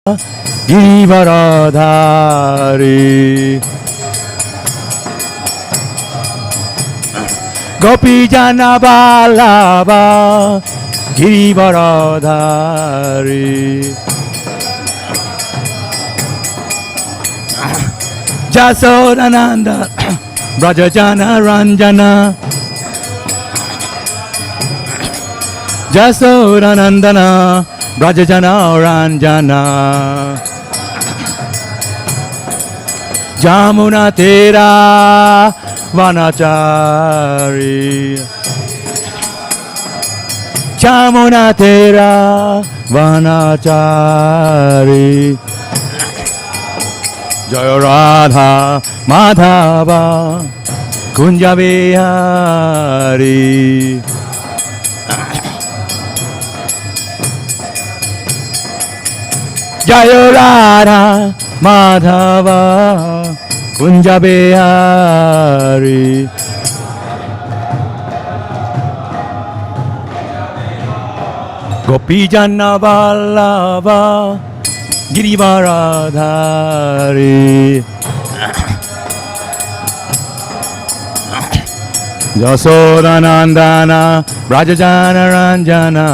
Girivaradhari Gopijana Vallabha Girivaradhari Jasodananda Brajajana Ranjana Jasodanandana Brajajana Ranjana Jamuna Tera Vanachari Jamuna Tera Vanachari Jaya Radha Madhava Kunja Vihari Jaya Radha Madhava Kunja Vihari Gopijana Vallabha Girivaradhari Jasodanandana Brajajana Ranjana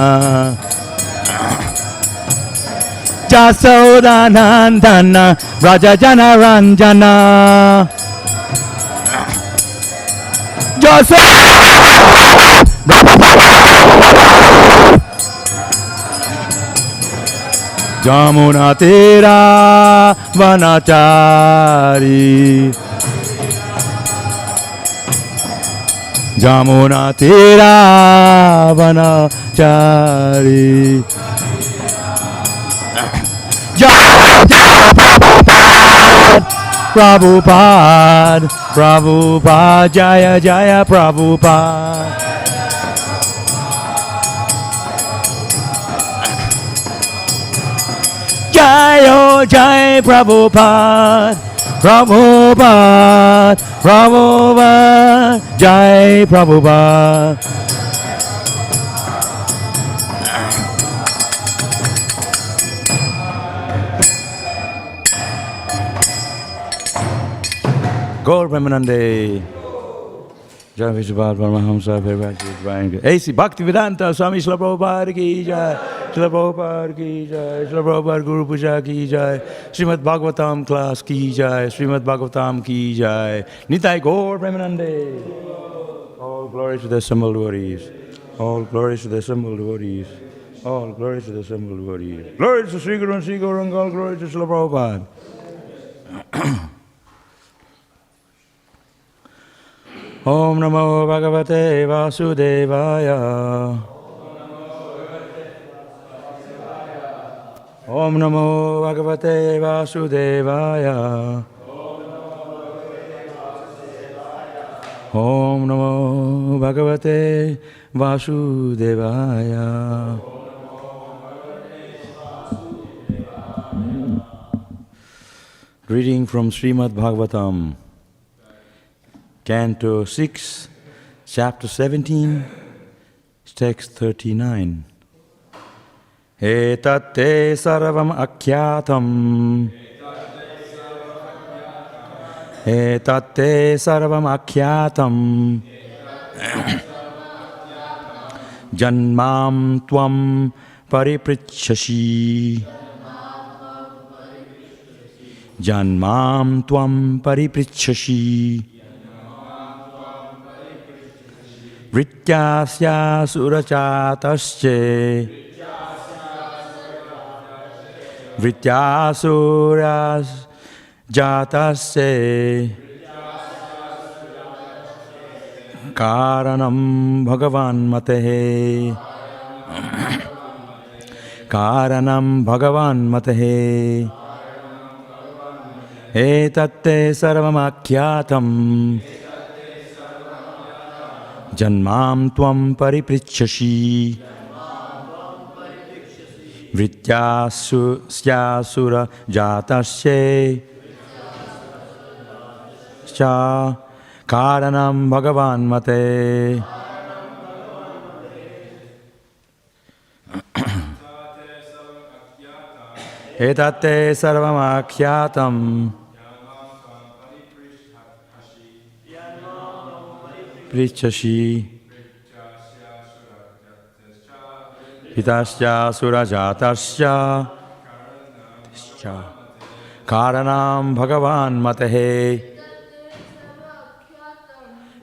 Jasodanandana Brajajana Ranjana Jamuna Tera Vanachari Jamuna Tera Vanachari Prabhupada Prabhupada Jaya Jaya Prabhupada Jaya Jai Prabhupada Prabhupada Prabhupada Jai Prabhupada Gaur Premanande Jai Vishwabad Paramahamsa Prabhupada AC Bhaktivedanta Swami Śrīmad Bhāgavatam ki jai Śrīmad Prabhupada ki jai Śrīmad Prabhupada Guru Puja ki jai Śrīmad Bhāgavatam class ki jai Śrīmad Bhāgavatam ki jai Nitai Gaur Premanande. All glory to the assembled devotees. All glory to the assembled devotees. All glory to the assembled devotees. Glory to Sri Guru and Sri Gauranga. All glory to Śrīla Prabhupada. Om Namo Bhagavate Vasudevaya. Om Namo Bhagavate Vasudevaya. Om Namo Bhagavate Vasudevaya. Reading from Śrīmad Bhāgavatam, Canto 6, Chapter 17, Text 39. Etatte sarvam akyatam. Etatte sarvam akyatam. Janmam tvam pariprichashi. Janmam tvam pariprichashi. Vrityasya surachatasche. Vrityasuras jatasche. Karanam Bhagavan matehe. Karanam Bhagavan matehe. Etatte sarvam akyatam. Janmam tvam pariprichashi. Vrityasura jatasche. Cha karanam Bhagavan mate. Etate sarvamakyatam prichashi pitasya surajatasya karanam bhagavan matehe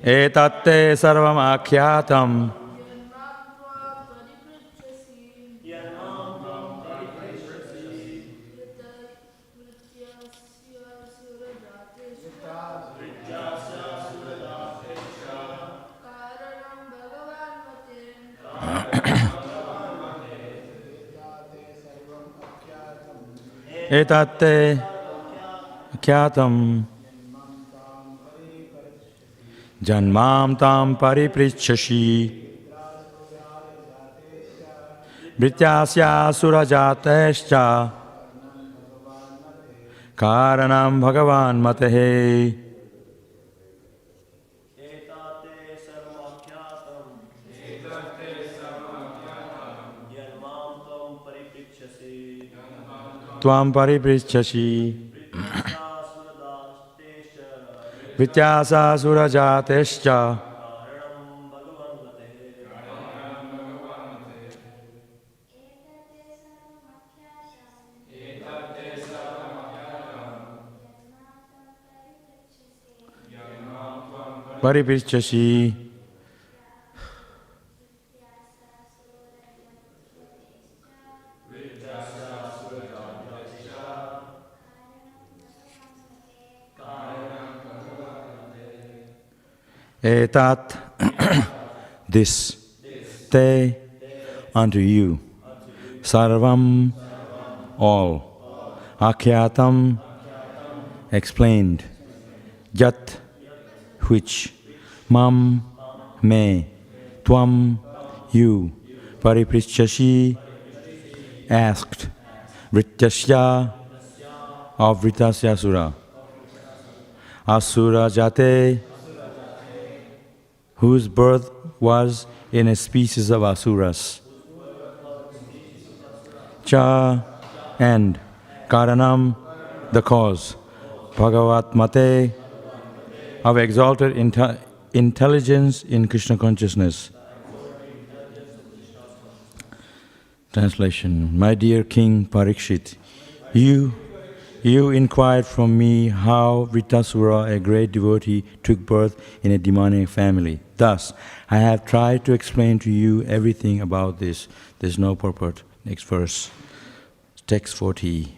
etate sarvamakyatam etate kyatam janmam tam pariprichashi vrityasya surajatescha karanam bhagavan matehe Tvam pariprichashi vityasa surajatescha pariprichashi etat this te unto you sarvam all akyatam explained yat which mam me tvam you pariprichashi asked vrityasya of vritasya asura asura jate whose birth was in a species of asuras. Cha and karanam, the cause. Bhagavat mate, of exalted intelligence in Krishna consciousness. Translation. My dear King Parikshit, you inquired from me how Vritasura, a great devotee, took birth in a demonic family. Thus, I have tried to explain to you everything about this. There's no purport. Next verse. Text 40.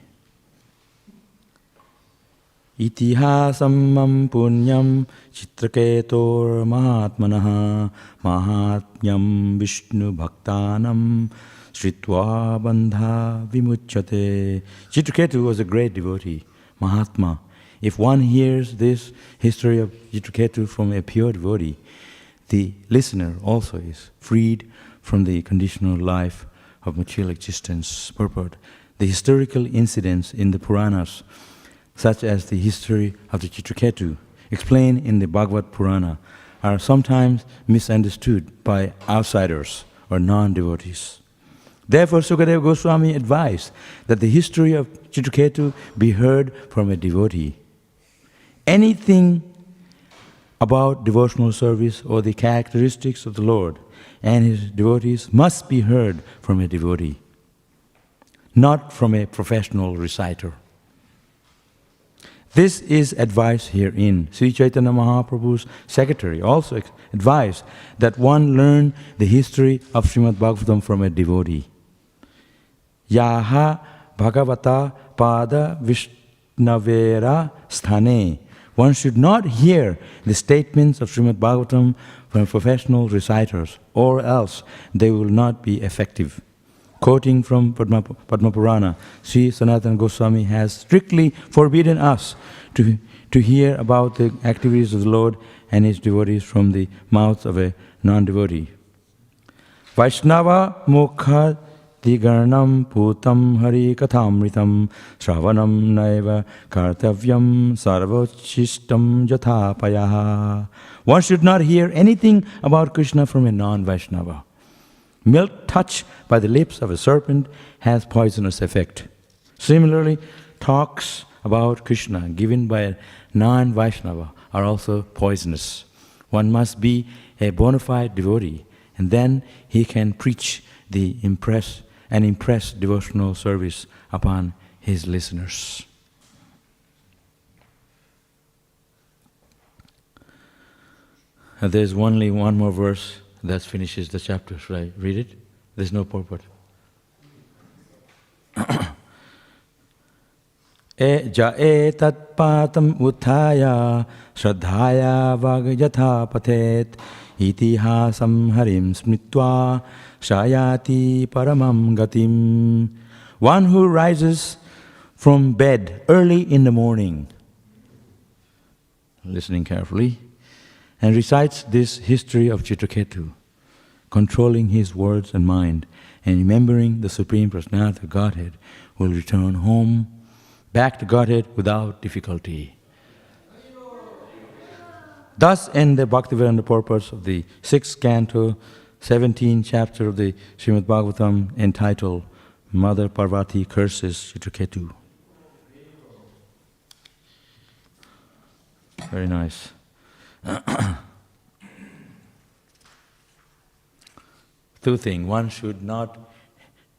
Itihasam punyam chitraketor mahatmanaha mahatmyam vishnu bhaktanam Sritva bandha vimuchyate. Chitraketu was a great devotee, Mahatma. If one hears this history of Chitraketu from a pure devotee, the listener also is freed from the conditional life of material existence. Purport. The historical incidents in the Puranas, such as the history of the Chitraketu, explained in the Bhagavad Purana, are sometimes misunderstood by outsiders or non-devotees. Therefore, Sukadeva Goswami advised that the history of Chitraketu be heard from a devotee. Anything about devotional service or the characteristics of the Lord and His devotees must be heard from a devotee, not from a professional reciter. This is advised herein. Sri Chaitanya Mahaprabhu's secretary also advised that one learn the history of Śrīmad Bhāgavatam from a devotee. Yaha Bhagavata Pada Vishnavera Sthane. One should not hear the statements of Śrīmad Bhāgavatam from professional reciters, or else they will not be effective. Quoting from Padma Purana, Sri Sanatana Goswami has strictly forbidden us to hear about the activities of the Lord and His devotees from the mouth of a non-devotee. Vaishnava mukha digarnam putam hari kathamritam shravanam naiva kartavyam sarvochistam jathapayaha. One should not hear anything about Krishna from a non-Vaishnava. Milk touched by the lips of a serpent has poisonous effect. Similarly, talks about Krishna given by a non-Vaishnava are also poisonous. One must be a bona fide devotee, and then he can preach the impress devotional service upon his listeners. There's only one more verse that finishes the chapter. Should I read it? There's no purport. Ja etat patam uthaya shraddhaya vagyatha pathet itihasam harim smitva shayati paramam gatim. One who rises from bed early in the morning, listening carefully, and recites this history of Chitraketu, controlling his words and mind, and remembering the Supreme Personality of Godhead, will return home, back to Godhead without difficulty. Thus end the Bhaktivedanta purpose of the 6th canto, 17th chapter of the Śrīmad Bhāgavatam, entitled Mother Parvati Curses Chitraketu. Very nice. Two things. One should not,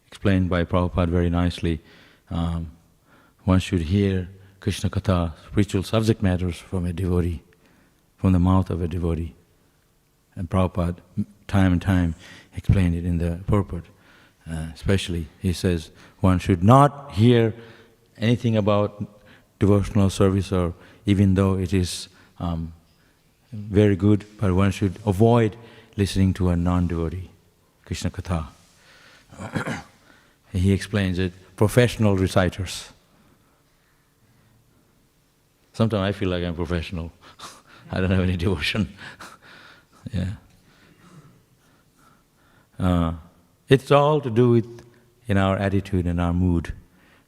explained by Prabhupada very nicely, one should hear Krishna Katha, spiritual subject matters from a devotee, from the mouth of a devotee. And Prabhupada, time and time, explained it in the purport. Especially, he says, one should not hear anything about devotional service, or even though it is very good, but one should avoid listening to a non-devotee, Krishna Katha. He explains it, professional reciters. Sometimes I feel like I'm professional. I don't have any devotion. Yeah. It's all to do with in our attitude and our mood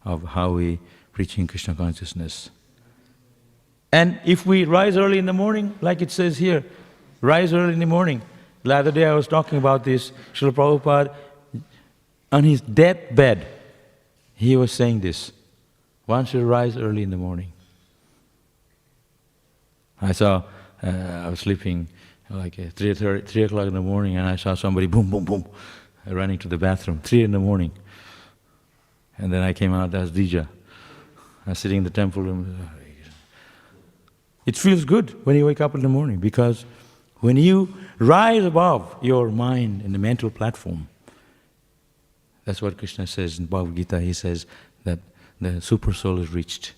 of how we preaching Krishna consciousness. And if we rise early in the morning, like it says here, rise early in the morning. The other day I was talking about this, Srila Prabhupada, on his deathbed, he was saying this, one should rise early in the morning. I was sleeping like 3 o'clock in the morning, and I saw somebody boom, boom, boom, running to the bathroom, 3 in the morning. And then I came out as Dija. I was sitting in the temple room. It feels good when you wake up in the morning, because when you rise above your mind and the mental platform, that's what Krishna says in Bhagavad Gita. He says that the super soul is reached.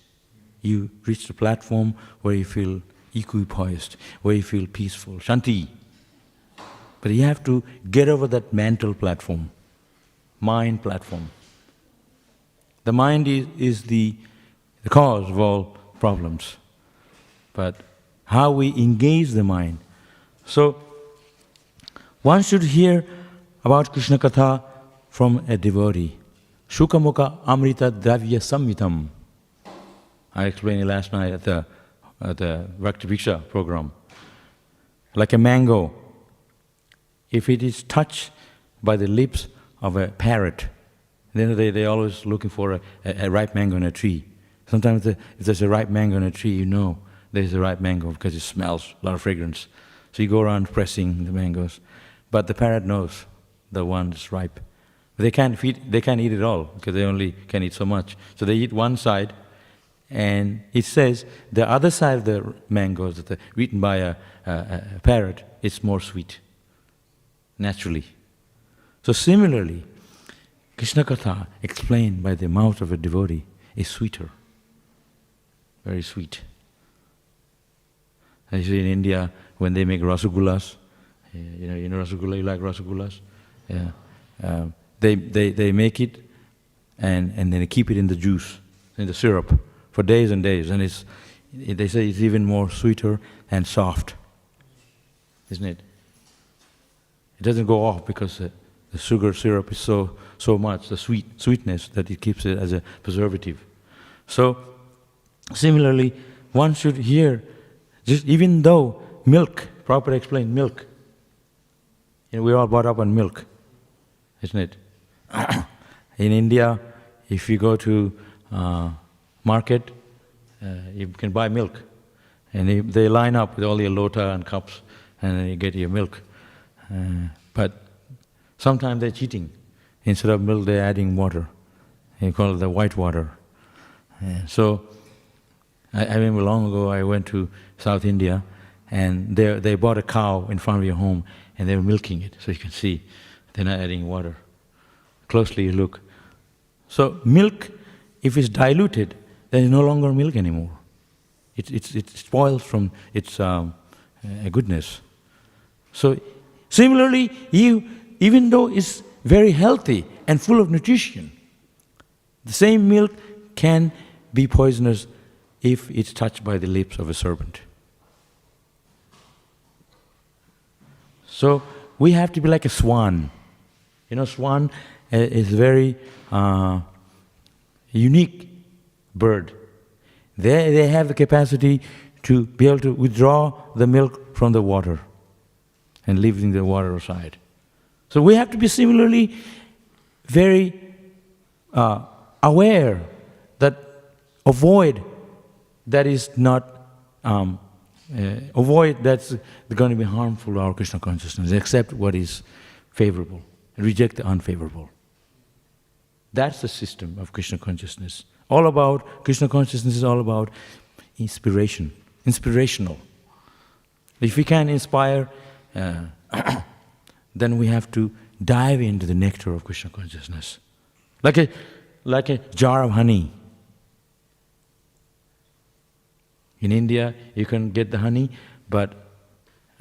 You reach the platform where you feel equipoised, where you feel peaceful, shanti. But you have to get over that mental platform, mind platform. The mind is the cause of all problems. But how we engage the mind. So, one should hear about Krishna Katha from a devotee. Shukamukha Amrita Dravya Samhitam. I explained it last night at the Bhaktivedanta program. Like a mango, if it is touched by the lips of a parrot, then they're always looking for a ripe mango on a tree. Sometimes if there's a ripe mango on a tree, you know there's a ripe mango because it smells, a lot of fragrance. So you go around pressing the mangoes. But the parrot knows the one that's ripe. But they can't eat it all because they only can eat so much. So they eat one side, and it says the other side of the mangoes that are eaten by a parrot, it's more sweet, naturally. So similarly, Krishna Katha explained by the mouth of a devotee is sweeter, very sweet. I see in India, when they make rasagullas, you know rasagullas, you like rasagullas? Yeah. They make it and then they keep it in the juice, in the syrup, for days and days. And they say it's even more sweeter and soft, isn't it? It doesn't go off because the sugar syrup is so much, the sweetness, that it keeps it as a preservative. So, similarly, one should hear, just even though milk, Prabhupada explained milk. We're all brought up on milk, isn't it? In India, if you go to market, you can buy milk. And they line up with all your lota and cups, and then you get your milk. But sometimes they're cheating. Instead of milk, they're adding water. You call it the white water. So I remember long ago I went to South India, and they bought a cow in front of your home, and they were milking it, so you can see they're not adding water. Closely you look. So milk, if it's diluted, then it's no longer milk anymore. It spoils from its goodness. So similarly, even though it's very healthy and full of nutrition, the same milk can be poisonous if it's touched by the lips of a serpent. So we have to be like a swan. You know, swan is a very unique bird. They have the capacity to be able to withdraw the milk from the water and leaving the water aside. So we have to be similarly very aware that avoid that is not, avoid that's going to be harmful to our Krishna consciousness, accept what is favorable, reject the unfavorable. That's the system of Krishna consciousness. All about, Krishna consciousness is all about inspiration, inspirational. If we can inspire, then we have to dive into the nectar of Krishna consciousness. Like a jar of honey. In India, you can get the honey, but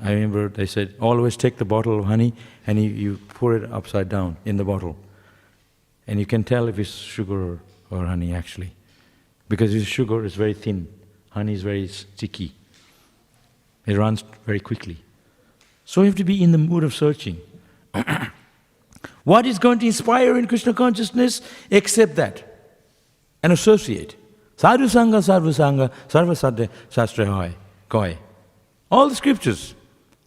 I remember they said, always take the bottle of honey and you pour it upside down in the bottle. And you can tell if it's sugar or honey actually. Because if sugar is very thin, honey is very sticky. It runs very quickly. So we have to be in the mood of searching. What is going to inspire in Krishna consciousness? Accept that and associate. Sadhu Sangha, Sarva Sangha, Sarva Sadhe, Shastra Hoy, Koi. All the scriptures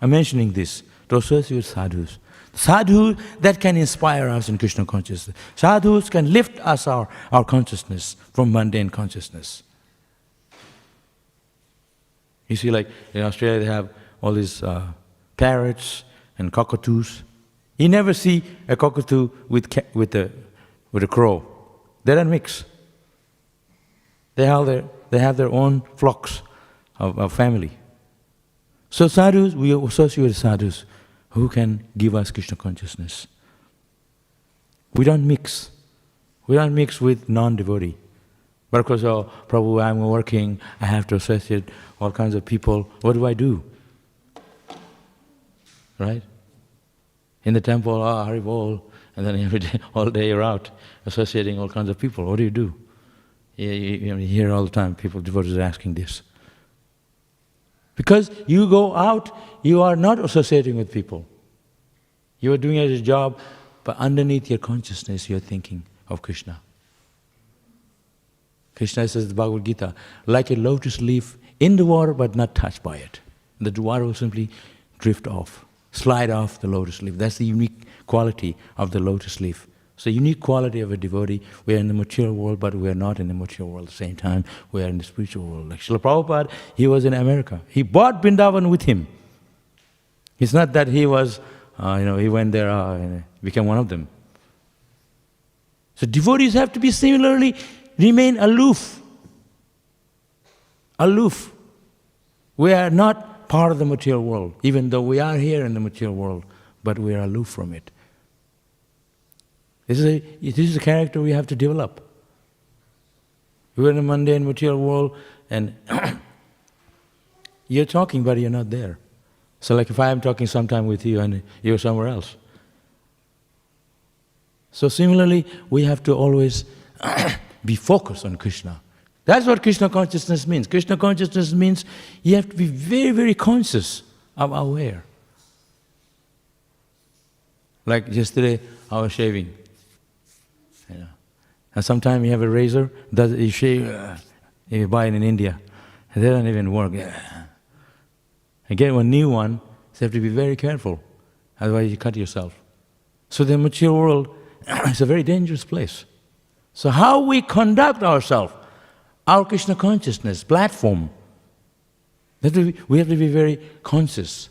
are mentioning this, to associate with sadhus. Sadhus that can inspire us in Krishna consciousness. Sadhus can lift us our consciousness from mundane consciousness. You see, like in Australia they have all these parrots and cockatoos. You never see a cockatoo with a crow. They don't mix. They have their own flocks of family. So sadhus, we associate with sadhus who can give us Krishna consciousness. We don't mix. We don't mix with non-devotee. But of course, oh, Prabhu, I'm working, I have to associate all kinds of people. What do I do? Right? In the temple, Hare Bol, and then every day, all day you're out associating all kinds of people. What do you do? You hear all the time people, devotees asking this. Because you go out, you are not associating with people. You are doing it as a job, but underneath your consciousness you are thinking of Krishna. Krishna says in the Bhagavad Gita, like a lotus leaf in the water but not touched by it. The water will simply drift off, slide off the lotus leaf. That's the unique quality of the lotus leaf. It's the unique quality of a devotee. We are in the material world, but we are not in the material world at the same time. We are in the spiritual world. Like Srila Prabhupada, he was in America. He brought Vrindavan with him. It's not that he was, he went there and became one of them. So devotees have to be similarly, remain aloof. Aloof. We are not part of the material world, even though we are here in the material world, but we are aloof from it. This is a character we have to develop. We're in a mundane material world and you're talking but you're not there. So like if I am talking sometime with you and you're somewhere else. So similarly, we have to always be focused on Krishna. That's what Krishna consciousness means. Krishna consciousness means you have to be very, very conscious of aware. Like yesterday, I was shaving. And sometimes you have a razor that you shave, you buy it in India, and they don't even work. And get one new one, so you have to be very careful, otherwise you cut yourself. So the material world is a very dangerous place. So how we conduct ourselves, our Krishna consciousness platform, we have to be very conscious.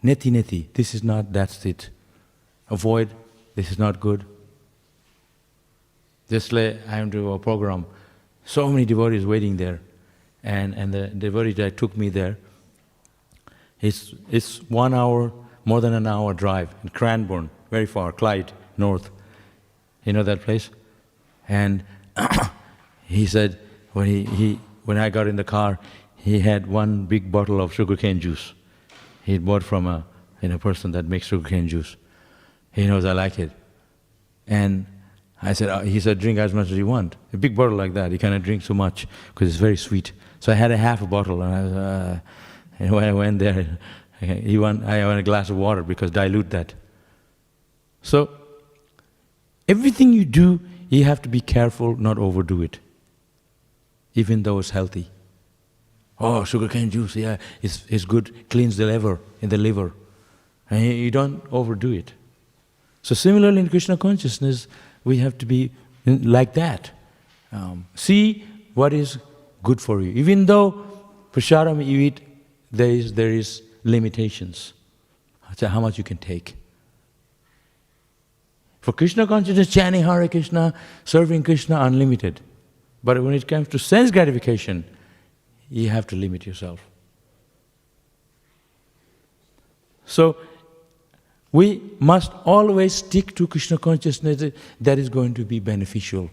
Neti, this is not, that's it. Avoid, this is not good. Just like I am to a program, so many devotees waiting there, and the devotee that took me there, it's 1 hour, more than an hour drive in Cranbourne, very far, Clyde, north. You know that place? And he said, when I got in the car, he had one big bottle of sugarcane juice. He bought from a person that makes sugarcane juice. He knows I like it. And I said, he said, drink as much as you want. A big bottle like that, you cannot drink so much because it's very sweet. So I had a half a bottle, and when I went there, I want a glass of water because dilute that. So everything you do, you have to be careful not overdo it, even though it's healthy. Oh, sugarcane juice, yeah, it's good, cleans the liver, and you don't overdo it. So similarly in Krishna consciousness, we have to be like that. See what is good for you. Even though prasadam you eat, there is limitations. How much you can take. For Krishna consciousness, chanting Hare Krishna, serving Krishna, unlimited. But when it comes to sense gratification, you have to limit yourself. So, we must always stick to Krishna consciousness. That is going to be beneficial,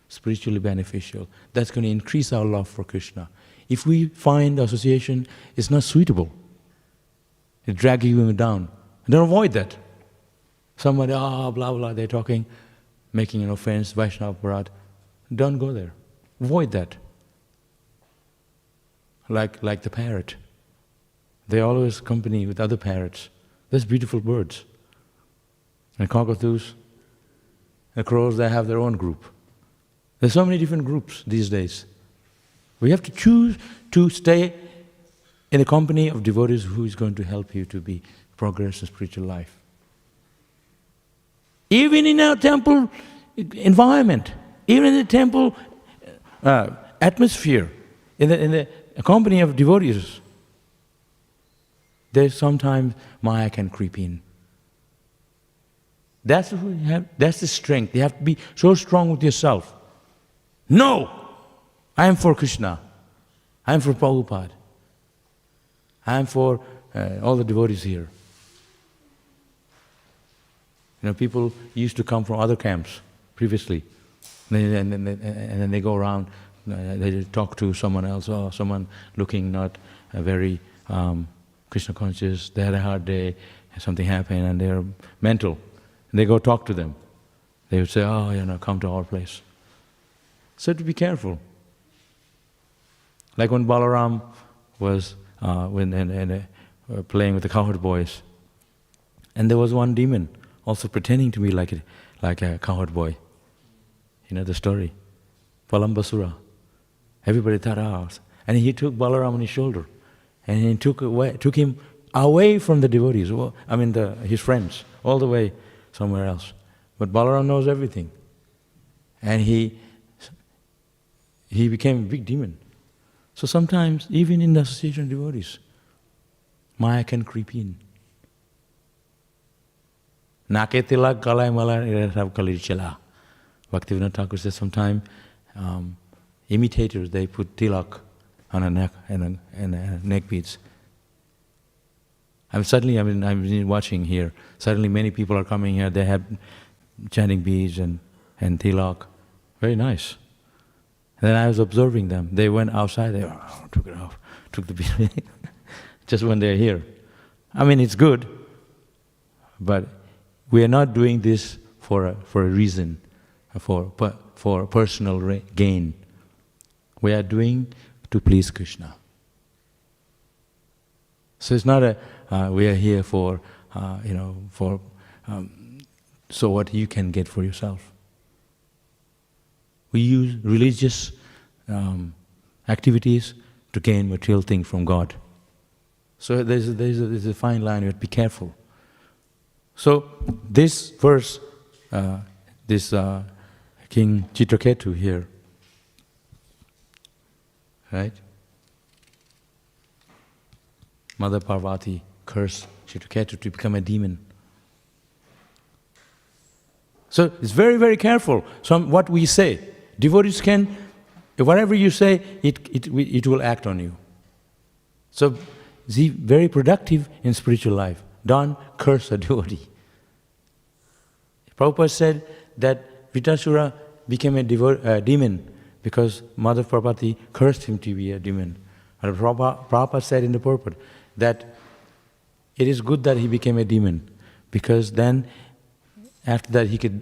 spiritually beneficial. That's going to increase our love for Krishna. If we find the association is not suitable, it drags you down. Don't avoid that. Somebody, blah, blah, they're talking, making an offense, Vaishnava Parad. Don't go there. Avoid that. Like the parrot. They always company with other parrots. There's beautiful birds. And cockatoos, the crows, they have their own group. There's so many different groups these days. We have to choose to stay in the company of devotees who is going to help you to be progress in spiritual life. Even in our temple environment, even in the temple atmosphere, in the company of devotees, there's sometimes Maya can creep in. That's the strength. You have to be so strong with yourself. No! I am for Krishna. I am for Prabhupada. I am for all the devotees here. You know, people used to come from other camps previously. And then they go around, they talk to someone else, or someone looking not very Krishna conscious, they had a hard day, something happened, and they're mental. And they go talk to them. They would say, come to our place. So to be careful. Like when Balaram was playing with the cowherd boys, and there was one demon also pretending to be like a cowherd boy. You know the story, Palambasura. Everybody thought, and he took Balaram on his shoulder, and he took him away from the devotees. His friends, all the way somewhere else. But Balaram knows everything, and he became a big demon. So sometimes, even in the association of devotees, Maya can creep in. Nake tilak kalai malai rav kalir chala. Bhaktivedanta Thakur says sometimes imitators, they put tilak on a neck and neck beads. I've been watching here. Suddenly many people are coming here, they have chanting beads and tilak. Very nice. And then I was observing them. They went outside, they took it off, took the bead just when they're here. It's good, but we are not doing this for a reason, for personal gain. We are doing to please Krishna. So it's not we are here for so what you can get for yourself. We use religious activities to gain material things from God. So there's a fine line. You have to be careful. So this verse, King Chitraketu here. Right? Mother Parvati cursed Chitraketu to become a demon. So it's very, very careful. What we say, devotees can, whatever you say, it will act on you. So be very productive in spiritual life. Don't curse a devotee. Prabhupada said that Vitasura became a demon because Mother Parvati cursed him to be a demon. And Prabhupada said in the purport that it is good that he became a demon, because then after that he could,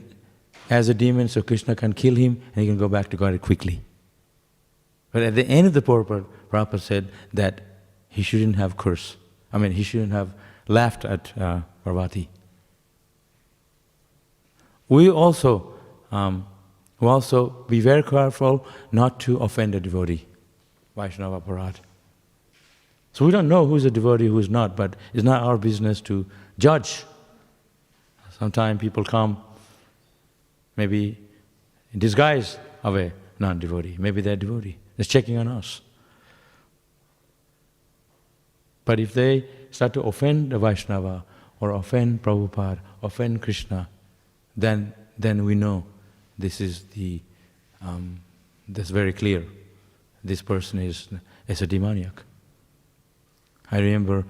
as a demon, so Krishna can kill him and he can go back to God quickly. But at the end of the purport, Prabhupada said that he shouldn't have cursed. He shouldn't have laughed at Parvati. We also be very careful not to offend a devotee, Vaishnava Aparad. So we don't know who's a devotee, who's not, but it's not our business to judge. Sometimes people come, maybe in disguise of a non-devotee. Maybe they're devotee. They're checking on us. But if they start to offend the Vaishnava, or offend Prabhupada, offend Krishna, then we know this is that's very clear. This person is a demoniac. I remember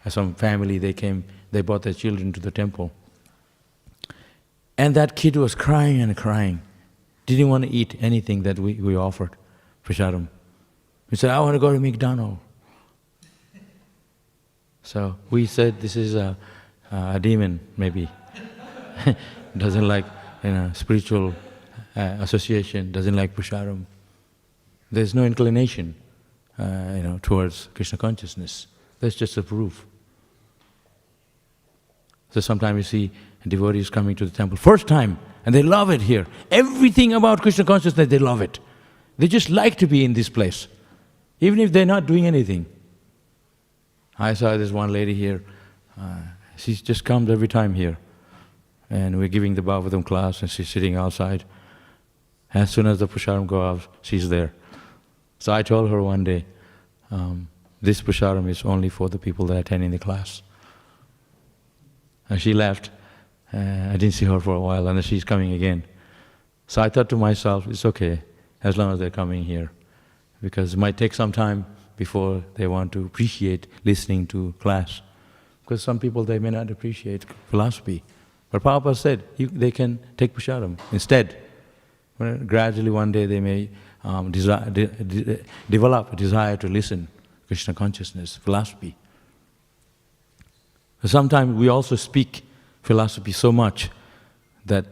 some family, they brought their children to the temple. And that kid was crying and crying. Didn't want to eat anything that we offered, prasadam. He said, I want to go to McDonald's. So we said, this is a demon, maybe. Doesn't like spiritual association, doesn't like prasadam. There's no inclination towards Krishna consciousness. That's just a proof. So sometimes you see devotees coming to the temple, first time, and they love it here. Everything about Krishna consciousness, they love it. They just like to be in this place, even if they're not doing anything. I saw this one lady here, she just comes every time here. And we're giving the Bhagavatam class and she's sitting outside. As soon as the prasadam goes out, she's there. So I told her one day, this prasadam is only for the people that are attending the class. And she left. I didn't see her for a while, and then she's coming again. So I thought to myself, it's okay, as long as they're coming here. Because it might take some time before they want to appreciate listening to class. Because some people, they may not appreciate philosophy. But Prabhupada said they can take prasadam instead. Gradually one day they may develop a desire to listen Krishna consciousness, philosophy. Sometimes we also speak philosophy so much that,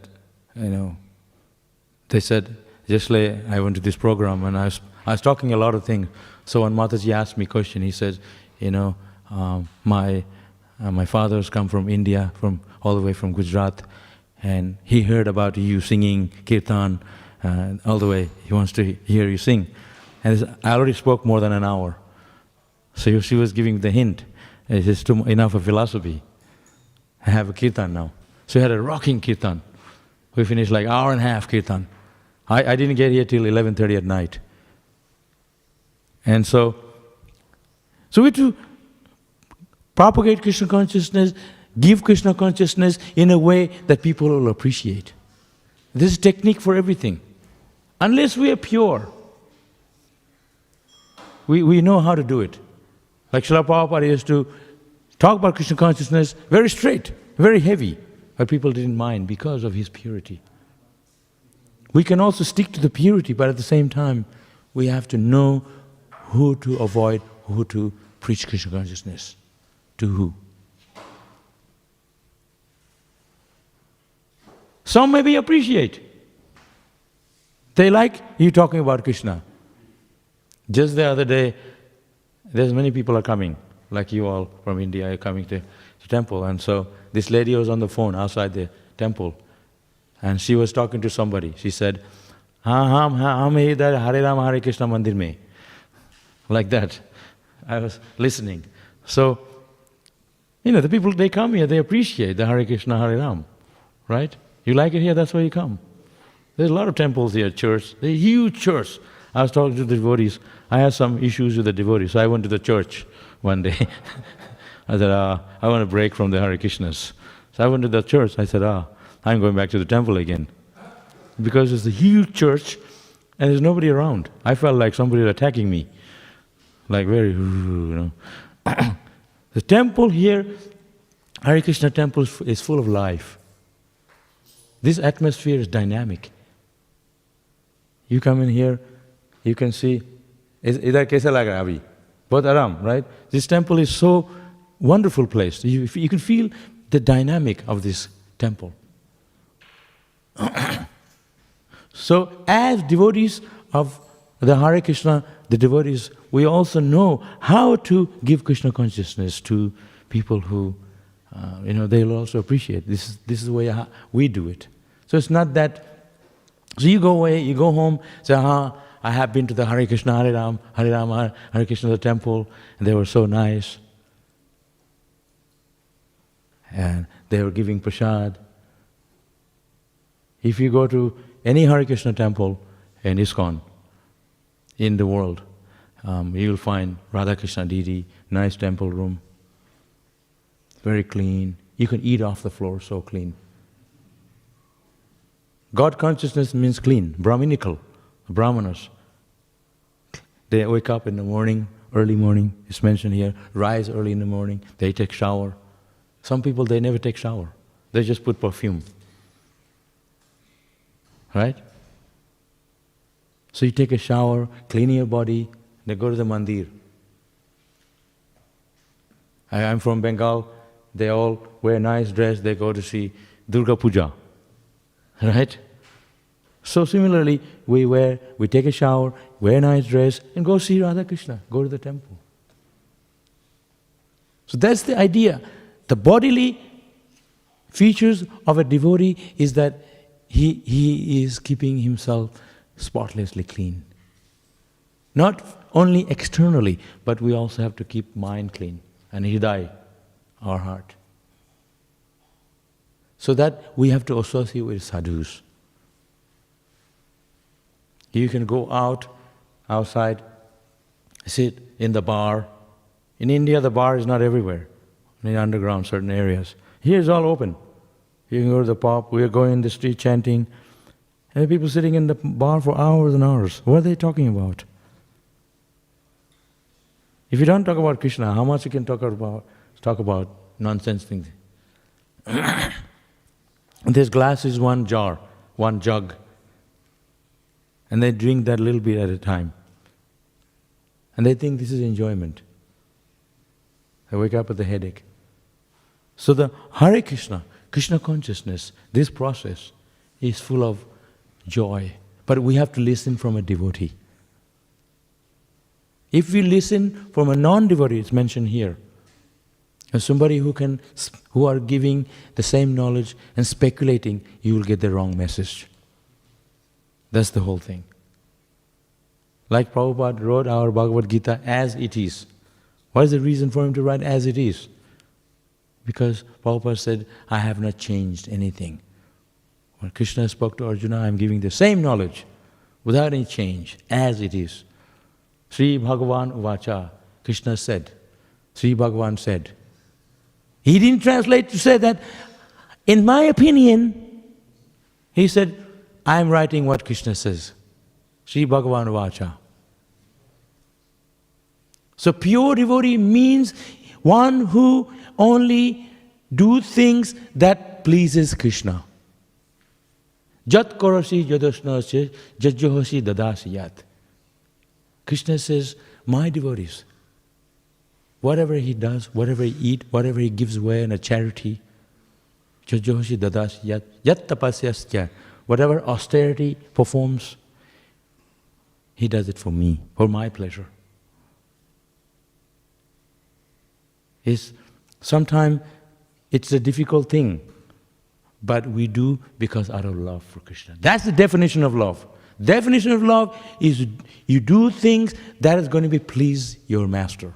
they said, yesterday I went to this program and I was talking a lot of things. So when Mataji asked me a question, he says, my father's come from India, all the way from Gujarat, and he heard about you singing kirtan all the way. He wants to hear you sing. And I already spoke more than an hour. So she was giving the hint. It's just enough of philosophy. I have a kirtan now. So we had a rocking kirtan. We finished like hour and a half kirtan. I didn't get here till 11:30 at night. And so we have to propagate Krishna consciousness, give Krishna consciousness in a way that people will appreciate. This is a technique for everything. Unless we are pure, we know how to do it. Like Srila Prabhupada used to talk about Krishna consciousness very straight, very heavy, but people didn't mind because of his purity. We can also stick to the purity, but at the same time, we have to know who to avoid, who to preach Krishna consciousness. To who? Some maybe appreciate. They like you talking about Krishna. Just the other day, there's many people are coming, like you all from India are coming to the temple. And so this lady was on the phone outside the temple. And she was talking to somebody. She said, hum idhar Hare Rama Hare Krishna mandir mein. Like that. I was listening. So, the people, they come here, they appreciate the Hare Krishna, Hare Ram. Right? You like it here, that's why you come. There's a lot of temples here, church. There's a huge church. I was talking to the devotees. I had some issues with the devotees, so I went to the church one day. I said, I want to break from the Hare Krishnas. So I went to the church. I said, I'm going back to the temple again. Because it's a huge church and there's nobody around. I felt like somebody was attacking me. Like very, The temple here, Hare Krishna temple is full of life. This atmosphere is dynamic. You come in here, you can see, idhar kaisa lag raha abhi? Bahut aram, right? This temple is so wonderful place. You can feel the dynamic of this temple. So as devotees of the Hare Krishna, the devotees, we also know how to give Krishna consciousness to people who, they'll also appreciate. This is the way we do it. So it's not that, so you go away, you go home, say, I have been to the Hare Krishna, Hare Ram, Hare Krishna, the temple, and they were so nice. And they were giving prasad. If you go to any Hare Krishna temple in ISKCON, in the world, you will find Radha Krishna deity, nice temple room, very clean. You can eat off the floor, so clean. God consciousness means clean, Brahminical, Brahmanas. They wake up in the morning, early morning, it's mentioned here, rise early in the morning, they take shower. Some people, they never take shower. They just put perfume. Right? So you take a shower, clean your body, they go to the mandir. I'm from Bengal, they all wear nice dress, they go to see Durga Puja. Right? So similarly, we take a shower, wear a nice dress, and go see Radha Krishna, go to the temple. So that's the idea. The bodily features of a devotee is that he is keeping himself spotlessly clean. Not only externally, but we also have to keep mind clean and hridaya, our heart. So that we have to associate with sadhus. You can go outside, sit in the bar. In India, the bar is not everywhere, in underground, certain areas. Here it's all open. You can go to the pub, we are going in the street chanting, and there are people sitting in the bar for hours and hours. What are they talking about? If you don't talk about Krishna, how much you can talk about nonsense things? This glass is one jar, one jug. And they drink that little bit at a time. And they think this is enjoyment. They wake up with a headache. So the Hare Krishna, Krishna consciousness, this process is full of joy. But we have to listen from a devotee. If we listen from a non-devotee, it's mentioned here, and somebody who are giving the same knowledge and speculating, you will get the wrong message. That's the whole thing. Like Prabhupada wrote our Bhagavad Gita as it is. What is the reason for him to write as it is? Because Prabhupada said, I have not changed anything. When Krishna spoke to Arjuna, I am giving the same knowledge without any change, as it is. Sri Bhagavan Uvacha, Krishna said, Sri Bhagavan said. He didn't translate to say that, in my opinion, he said, I am writing what Krishna says. Sri Bhagavan Vacha. So pure devotee means one who only do things that pleases Krishna. Jat karasi jadasnasya jajjohosi dadasiyat. Krishna says, my devotees, whatever he does, whatever he eats, whatever he gives away in a charity, jajjohosi dadasiyat, yat tapasyasya, whatever austerity performs, he does it for me, for my pleasure. Sometimes it's a difficult thing, but we do because out of love for Krishna. That's the definition of love. Definition of love is you do things that is going to please your master.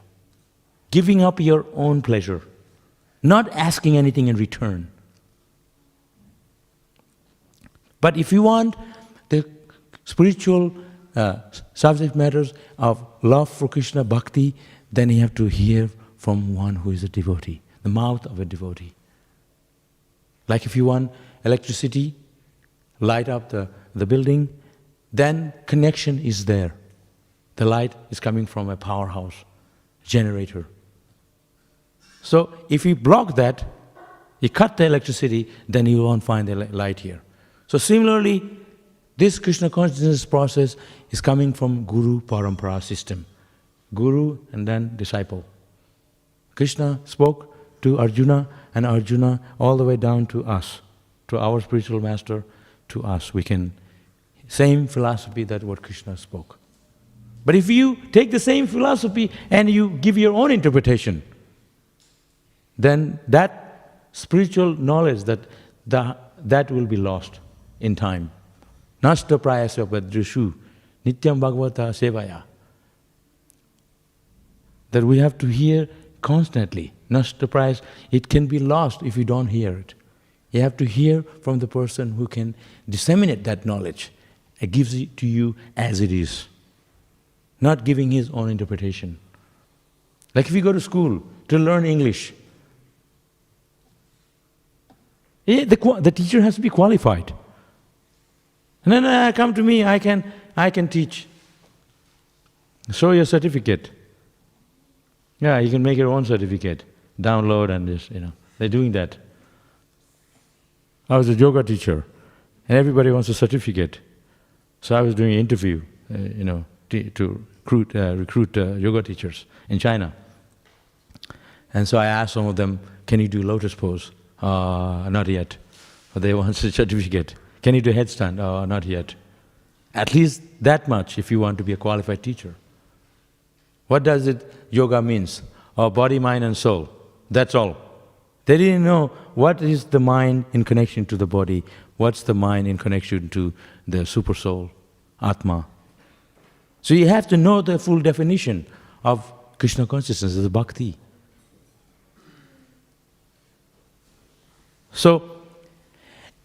Giving up your own pleasure, not asking anything in return. But if you want spiritual subject matters of love for Krishna, bhakti, then you have to hear from one who is a devotee, the mouth of a devotee. Like if you want electricity, light up the building, then connection is there. The light is coming from a powerhouse, generator. So if you block that, you cut the electricity, then you won't find the light here. So similarly, this Krishna consciousness process is coming from Guru Parampara system. Guru and then disciple. Krishna spoke to Arjuna and Arjuna all the way down to us, to our spiritual master, to us. We can, same philosophy that what Krishna spoke. But if you take the same philosophy and you give your own interpretation, then that spiritual knowledge, that will be lost in time. Nashta prayasya padrishu nityam bhagavata sevaya. That we have to hear constantly. Nashta prayas, it can be lost if you don't hear it. You have to hear from the person who can disseminate that knowledge and gives it to you as it is, not giving his own interpretation. Like if you go to school to learn English, the teacher has to be qualified. And then come to me, I can teach. Show your certificate. Yeah, you can make your own certificate, download and this, they're doing that. I was a yoga teacher, and everybody wants a certificate. So I was doing an interview, to recruit yoga teachers in China. And so I asked some of them, can you do lotus pose? Not yet. But they want a certificate. Can you do headstand? Not yet. At least that much if you want to be a qualified teacher. What does it yoga means? Body, mind and soul. That's all. They didn't know what is the mind in connection to the body, what's the mind in connection to the super soul, Atma. So you have to know the full definition of Krishna consciousness, the bhakti. So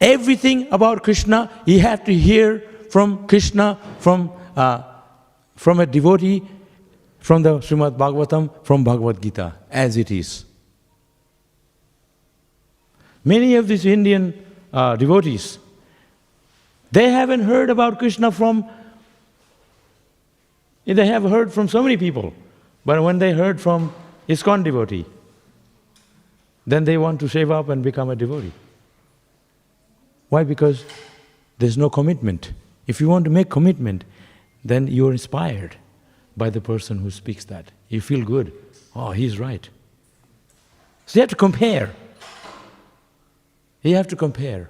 everything about Krishna, you have to hear from Krishna, from a devotee, from the Śrīmad Bhāgavatam, from Bhagavad Gita, as it is. Many of these Indian devotees, they haven't heard about Krishna they have heard from so many people, but when they heard from ISKCON devotee, then they want to save up and become a devotee. Why? Because there's no commitment. If you want to make commitment, then you're inspired by the person who speaks that. You feel good. Oh, he's right. So you have to compare. You have to compare.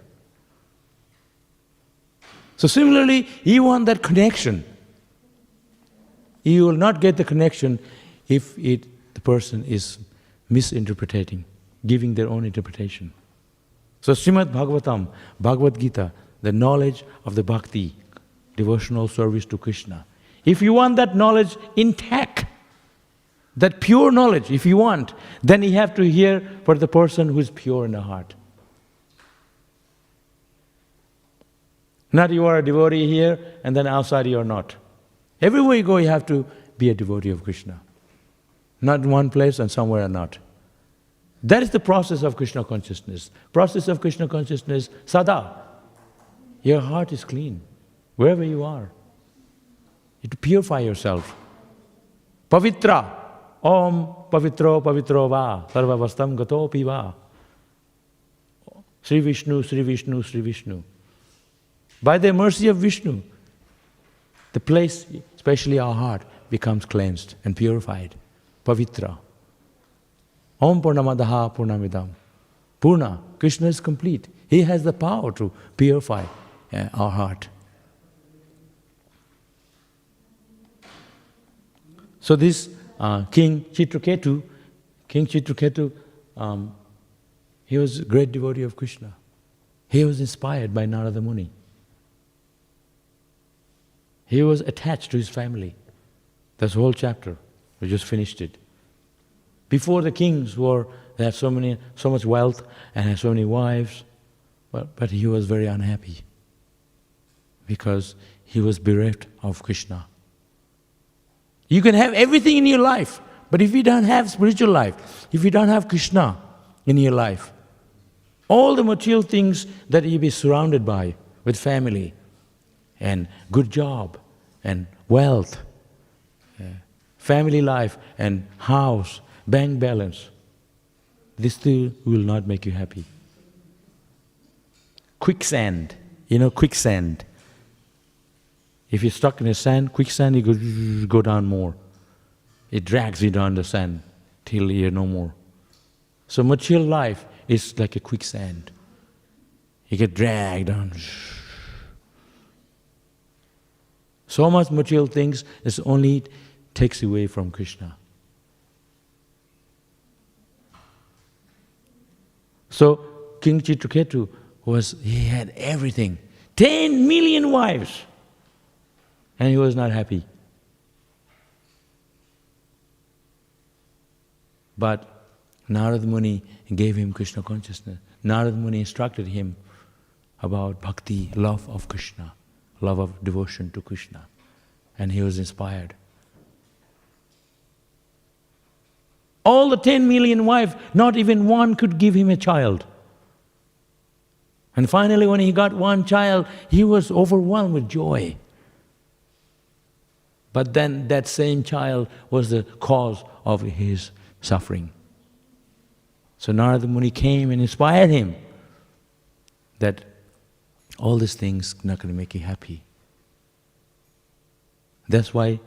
So similarly, you want that connection. You will not get the connection if the person is misinterpreting, giving their own interpretation. So Śrīmad Bhāgavatam, Bhagavad Gita, the knowledge of the bhakti, devotional service to Krishna. If you want that knowledge intact, that pure knowledge, if you want, then you have to hear for the person who is pure in the heart. Not you are a devotee here and then outside you are not. Everywhere you go you have to be a devotee of Krishna. Not in one place and somewhere not. That is the process of Krishna consciousness. Process of Krishna consciousness, sada. Your heart is clean, wherever you are. You have to purify yourself. Pavitra. Om pavitro pavitro va. Sarvavastam gatopi va. Sri Vishnu, Sri Vishnu, Sri Vishnu. By the mercy of Vishnu, the place, especially our heart, becomes cleansed and purified. Pavitra. Om Purnamadaha Purnamidam. Purna, Krishna is complete. He has the power to purify our heart. So this King Chitraketu, he was a great devotee of Krishna. He was inspired by Narada Muni. He was attached to his family. That's the whole chapter. We just finished it. Before the kings they had so much wealth and had so many wives, but he was very unhappy because he was bereft of Krishna. You can have everything in your life, but if you don't have spiritual life, if you don't have Krishna in your life, all the material things that you be surrounded by, with family and good job and wealth, family life and house, bank balance, this still will not make you happy. Quicksand, you know quicksand. If you're stuck in the sand, quicksand, you go down more. It drags you down the sand till you're no more. So material life is like a quicksand. You get dragged down. So much material things is only takes away from Krishna. So King Chitraketu he had everything. 10 million wives. And he was not happy. But Narada Muni gave him Krishna consciousness. Narada Muni instructed him about bhakti, love of Krishna, love of devotion to Krishna. And he was inspired. All the 10 million wives, not even one could give him a child. And finally when he got one child, he was overwhelmed with joy. But then that same child was the cause of his suffering. So Narada Muni came and inspired him that all these things are not going to make you happy. That's why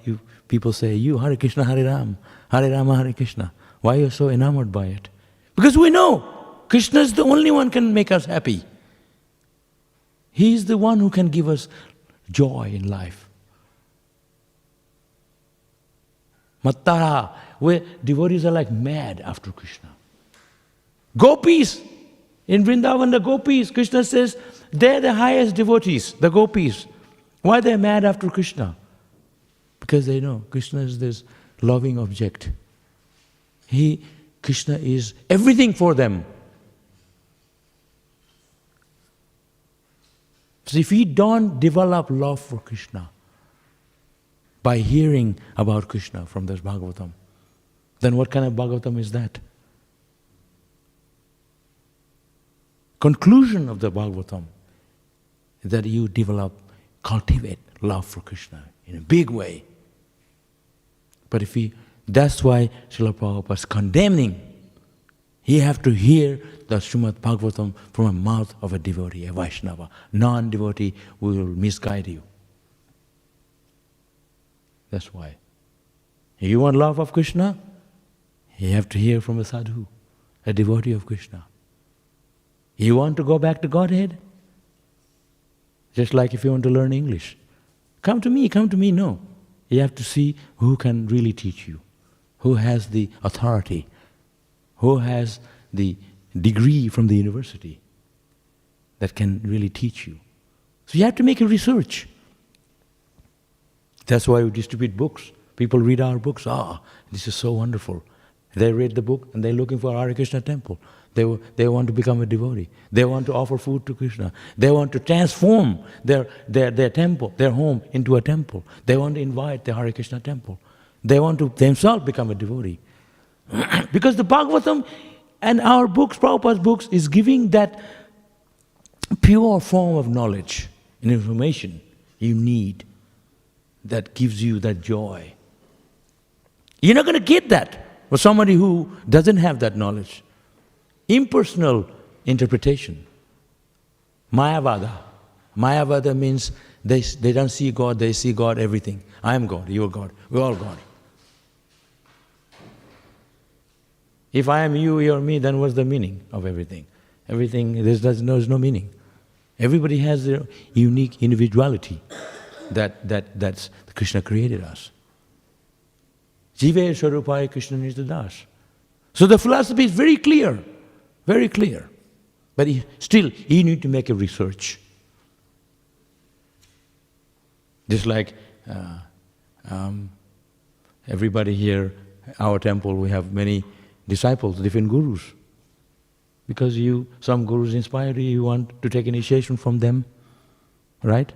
people say, you Hare Krishna, Hare Rama, Hare Krishna. Why are you so enamored by it? Because we know Krishna is the only one who can make us happy. He is the one who can give us joy in life. Mattara, where devotees are like mad after Krishna. Gopis, in Vrindavan the gopis, Krishna says, they're the highest devotees, the gopis. Why they're mad after Krishna? Because they know Krishna is this loving object. Krishna is everything for them. So if we don't develop love for Krishna by hearing about Krishna from this Bhagavatam, then what kind of Bhagavatam is that? Conclusion of the Bhagavatam is that you cultivate love for Krishna in a big way. But that's why Srila Prabhupada is condemning. You have to hear the Śrīmad Bhāgavatam from the mouth of a devotee, a Vaishnava. Non-devotee will misguide you. That's why. You want love of Krishna? You have to hear from a sadhu, a devotee of Krishna. You want to go back to Godhead? Just like if you want to learn English. Come to me, no. You have to see who can really teach you, who has the authority, who has the degree from the university that can really teach you. So you have to make a research. That's why we distribute books. People read our books. This is so wonderful. They read the book and they're looking for Hare Krishna temple. They want to become a devotee. They want to offer food to Krishna. They want to transform their temple, their home into a temple. They want to invite the Hare Krishna temple. They want to themselves become a devotee. Because the Bhagavatam and our books, Prabhupada's books, is giving that pure form of knowledge and information you need that gives you that joy. You're not going to get that for somebody who doesn't have that knowledge. Impersonal interpretation. Mayavada. Mayavada means they don't see God, they see God everything. I am God, you are God, we're all God. If I am you, you are me, then what's the meaning of everything? Everything, there's no meaning. Everybody has their unique individuality. That's Krishna created us. Jive Swarupai Krishna Nirtadas. So the philosophy is very clear. Very clear. But still, you need to make a research. Just like everybody here, our temple, we have many disciples, different gurus. Because some gurus inspire you, you want to take initiation from them, right?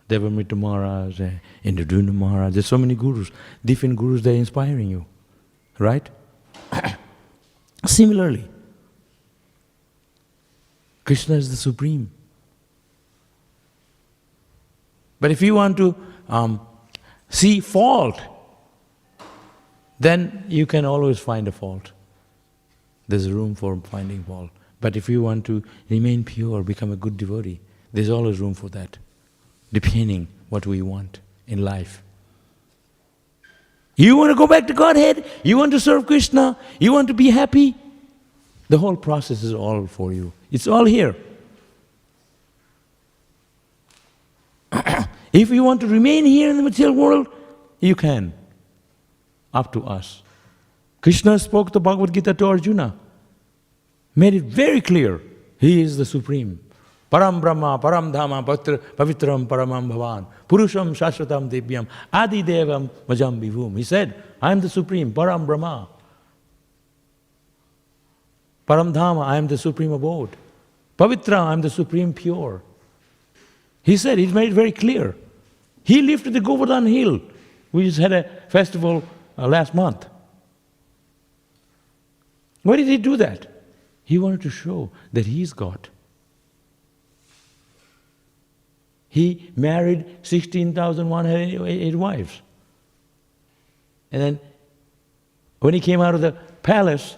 Devamrita Maharaj, Indraduna Maharaj. There's so many gurus. Different gurus, they're inspiring you. Right? Similarly, Krishna is the Supreme. But if you want to see fault, then you can always find a fault. There's room for finding fault. But if you want to remain pure, become a good devotee, there's always room for that, depending what we want in life. You want to go back to Godhead? You want to serve Krishna? You want to be happy? The whole process is all for you. It's all here. If you want to remain here in the material world, you can. Up to us. Krishna spoke the Bhagavad Gita to Arjuna. Made it very clear. He is the Supreme. Param Brahma, Param Dhama, Pavitram Paramam Bhavan, Purusham Shashvatam Divyam, Adi Devam Majam Vivum. He said, I am the Supreme, Param Brahma. Param Dhama, I am the Supreme Abode. Pavitra, I am the Supreme Pure. He said, he made it very clear. He lived at the Govardhan Hill. We just had a festival last month. Why did he do that? He wanted to show that he is God. He married 16,108 wives. And then when he came out of the palace,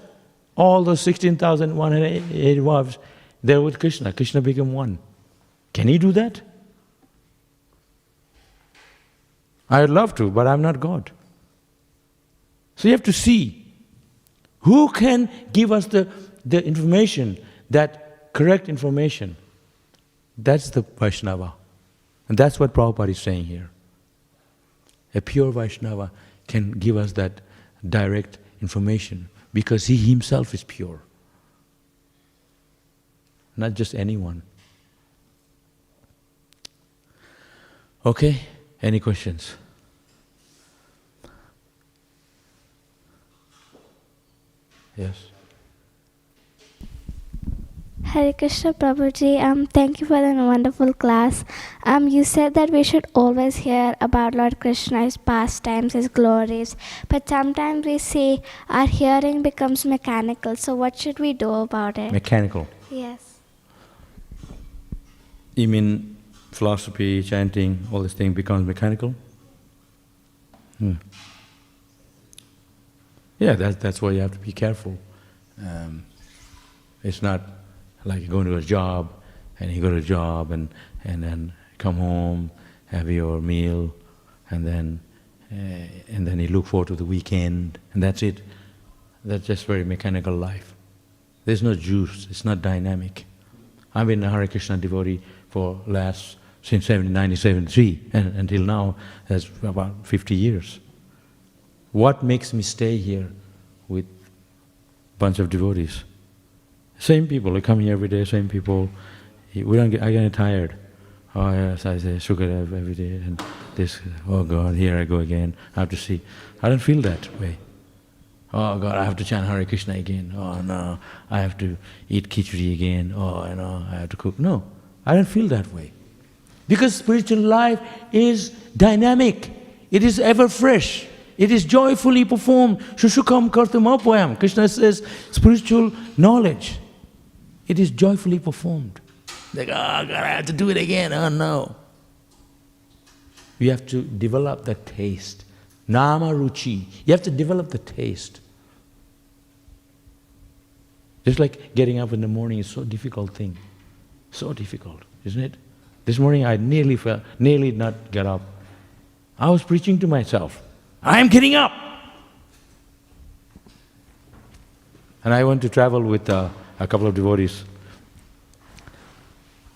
all those 16,108 wives, they were with Krishna. Krishna became one. Can he do that? I'd love to, but I'm not God. So you have to see who can give us the information, that correct information. That's the Vaishnava. And that's what Prabhupada is saying here. A pure Vaishnava can give us that direct information because he himself is pure. Not just anyone. Okay? Any questions? Yes. Hare Krishna Prabhuji, thank you for the wonderful class. You said that we should always hear about Lord Krishna, his pastimes, his glories, but sometimes we see our hearing becomes mechanical. So what should we do about it? Mechanical? Yes. You mean philosophy, chanting, all this thing becomes mechanical? Yeah, that's why you have to be careful. It's not like you go to a job and you go to a job and then come home, have your meal, and then you look forward to the weekend, and that's it. That's just very mechanical life. There's no juice, it's not dynamic. I've been a Hare Krishna devotee since 1973, and until now, that's about 50 years. What makes me stay here with a bunch of devotees? Same people, they come here every day, same people. I get tired. Oh yes, I say sugar every day, and this, oh God, here I go again, I have to see. I don't feel that way. Oh God, I have to chant Hare Krishna again. Oh no, I have to eat khichdi again. Oh no, I have to cook. No, I don't feel that way. Because spiritual life is dynamic. It is ever fresh. It is joyfully performed. Shushukam kartum apayam. Krishna says spiritual knowledge. It is joyfully performed. Like, oh God, I have to do it again. Oh no. You have to develop that taste. Nama ruchi. You have to develop the taste. Just like getting up in the morning is so difficult thing. So difficult, isn't it? This morning I nearly not get up. I was preaching to myself. I am getting up! And I went to travel with a couple of devotees.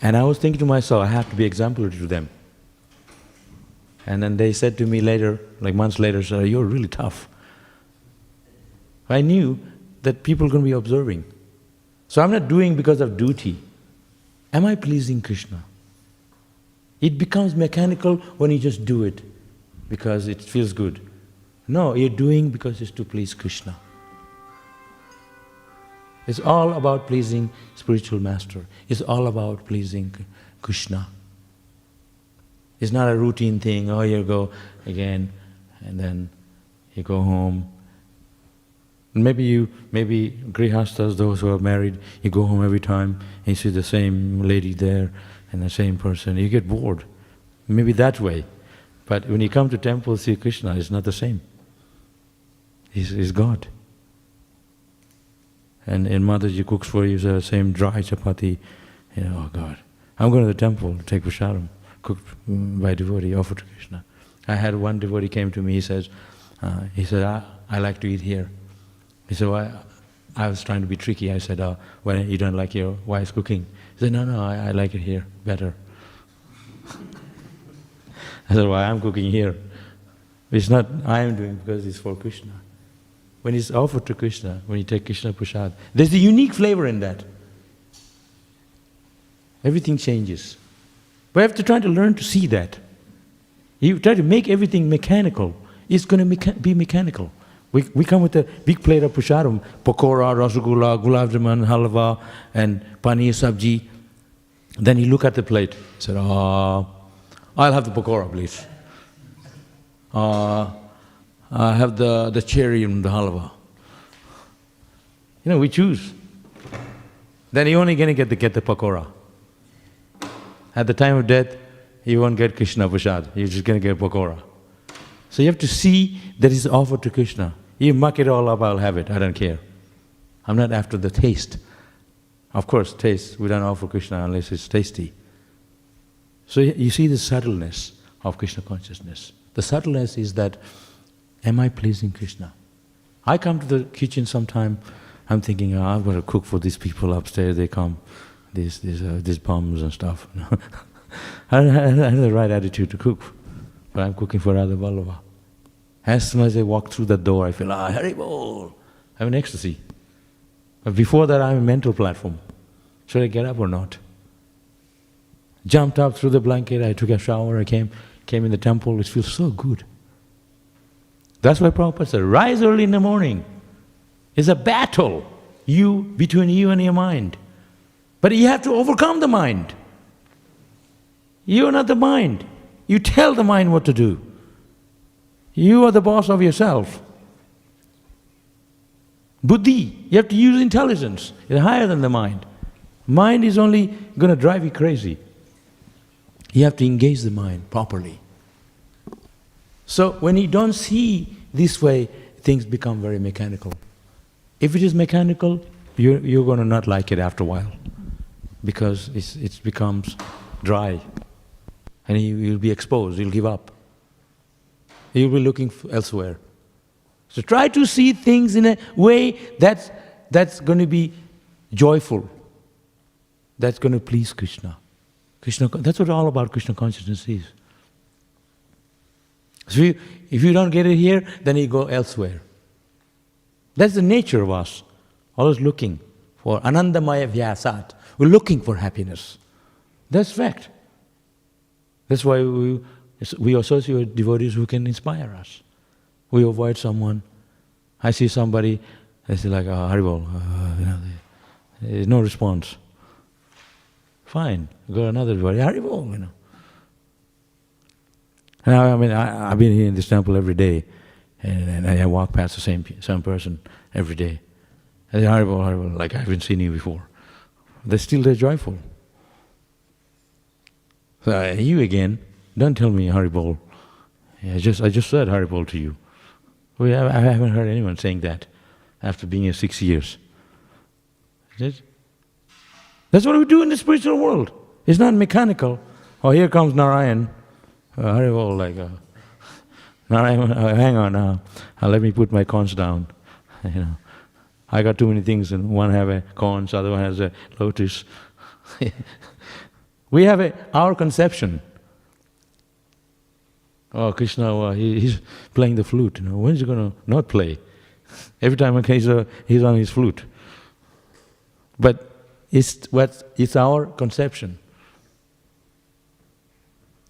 And I was thinking to myself, I have to be exemplary to them. And then they said to me later, like months later, "Sir, you're really tough." I knew that people are going to be observing. So I'm not doing because of duty. Am I pleasing Krishna? It becomes mechanical when you just do it because it feels good. No, you're doing because it's to please Krishna. It's all about pleasing spiritual master. It's all about pleasing Krishna. It's not a routine thing. Oh, you go again, and then you go home. Maybe grihastas, those who are married, you go home every time and you see the same lady there and the same person. You get bored. Maybe that way. But when you come to temple, see Krishna, it's not the same. He's God. And Mataji cooks for you the same dry chapati. Oh God. I'm going to the temple to take prasadam, cooked by devotee, offered to Krishna. I had one devotee came to me, he said, I like to eat here. He said, well, I was trying to be tricky. I said, well, you don't like your wife's cooking? He said, no, I like it here better. I said, well, I'm cooking here. It's not I am doing because it's for Krishna. When it's offered to Krishna, when you take Krishna prasad, there's a unique flavor in that. Everything changes. But you have to try to learn to see that. You try to make everything mechanical, it's going to be mechanical. We come with a big plate of prasadam, pakora, rasgulla, gulab jamun, halwa, and paneer sabji. Then you look at the plate, you say, I'll have the pakora, please. I have the cherry and the halwa. We choose. Then you're only going to get the pakora. At the time of death, you won't get Krishna prasad, you're just going to get pakora. So you have to see that it's offered to Krishna. You muck it all up, I'll have it, I don't care. I'm not after the taste. Of course, taste, we don't offer Krishna unless it's tasty. So you see the subtleness of Krishna consciousness. The subtleness is that, am I pleasing Krishna? I come to the kitchen sometime, I'm thinking, I've got to cook for these people upstairs, they come, these bums and stuff. I don't have the right attitude to cook, but I'm cooking for Radha Vallabha. As soon as I walk through the door, I feel, Hare Bol, I'm in ecstasy. But before that, I'm in a mental platform. Should I get up or not? Jumped up through the blanket, I took a shower, I came in the temple, it feels so good. That's why Prabhupada said, rise early in the morning. It's a battle between you and your mind. But you have to overcome the mind. You're not the mind. You tell the mind what to do. You are the boss of yourself. Buddhi, you have to use intelligence. It's higher than the mind. Mind is only going to drive you crazy. You have to engage the mind properly. So when you don't see this way, things become very mechanical. If it is mechanical, you're going to not like it after a while, because it becomes dry, and you'll be exposed, you'll give up. You'll be looking elsewhere. So try to see things in a way that's going to be joyful, that's going to please Krishna. That's what all about Krishna consciousness is. So if you don't get it here, then you go elsewhere. That's the nature of us, always looking for anandamaya vyasat. We're looking for happiness. That's fact. That's why we associate with devotees who can inspire us. We avoid someone. I see somebody, I say like, Haribol, there's no response. Fine, go another devotee, Haribol, And I've been here in this temple every day, and I walk past the same person every day. I say, Haribol, like I haven't seen you before. They're joyful. So you again, don't tell me Haribol. I just said Haribol to you. I haven't heard anyone saying that after being here 6 years. That's what we do in the spiritual world. It's not mechanical. Oh, here comes Narayan. Haribol, like, Narayan, hang on, let me put my corns down. I got too many things, and one have a corns, other one has a lotus. We have our conception. Oh, Krishna, he's playing the flute. When is he going to not play? Every time he's on his flute. But it's our conception.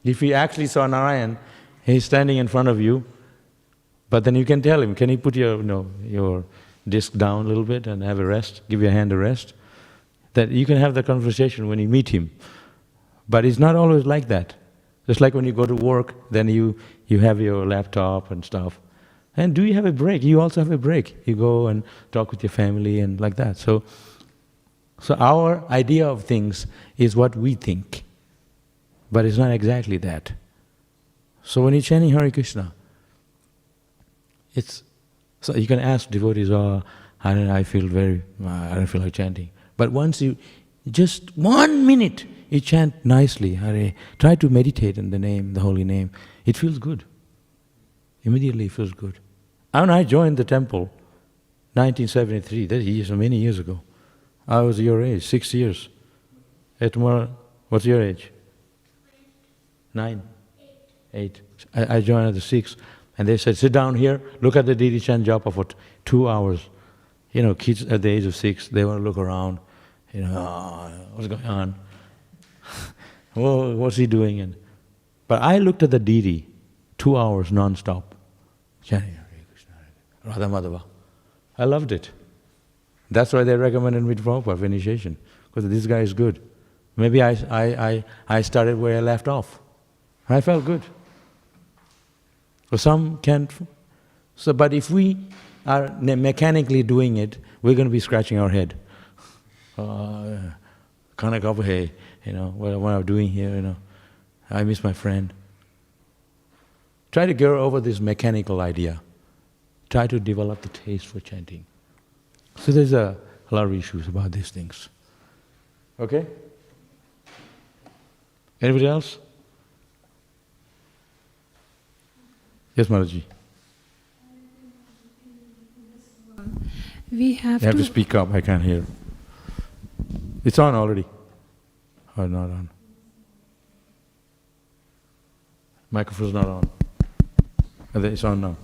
If you actually saw Narayan, he's standing in front of you, but then you can tell him, can you put your disc down a little bit and have a rest, give your hand a rest? That you can have the conversation when you meet him. But it's not always like that. Just like when you go to work, then you have your laptop and stuff. And do you have a break? You also have a break. You go and talk with your family and like that. So our idea of things is what we think, but it's not exactly that. So when you're chanting Hare Krishna, so you can ask devotees, I don't feel like chanting. But once you, just 1 minute, you chant nicely, Hare, try to meditate in the name, the holy name, it feels good. Immediately it feels good. And I joined the temple, 1973, that's many years ago. I was your age, 6 years. What's your age? 9? 8. I joined at the 6, and they said, sit down here, look at the deity chant japa for 2 hours. You know, kids at the age of 6, they want to look around, what's going on? What's he doing? But I looked at the deity, 2 hours non-stop, chanting Hare Krishna, Radha Madhava. I loved it. That's why they recommended me to Prabhupada for initiation, because this guy is good. Maybe I started where I left off. I felt good. So some can't. But if we are mechanically doing it, we're going to be scratching our head. Kanakapahe, what am I doing here? I miss my friend. Try to get over this mechanical idea. Try to develop the taste for chanting. So there's a lot of issues about these things. Okay? Anybody else? Yes, Maraji. We have You have to speak up, I can't hear. It's on already. Or not on? Microphone's not on. It's on now.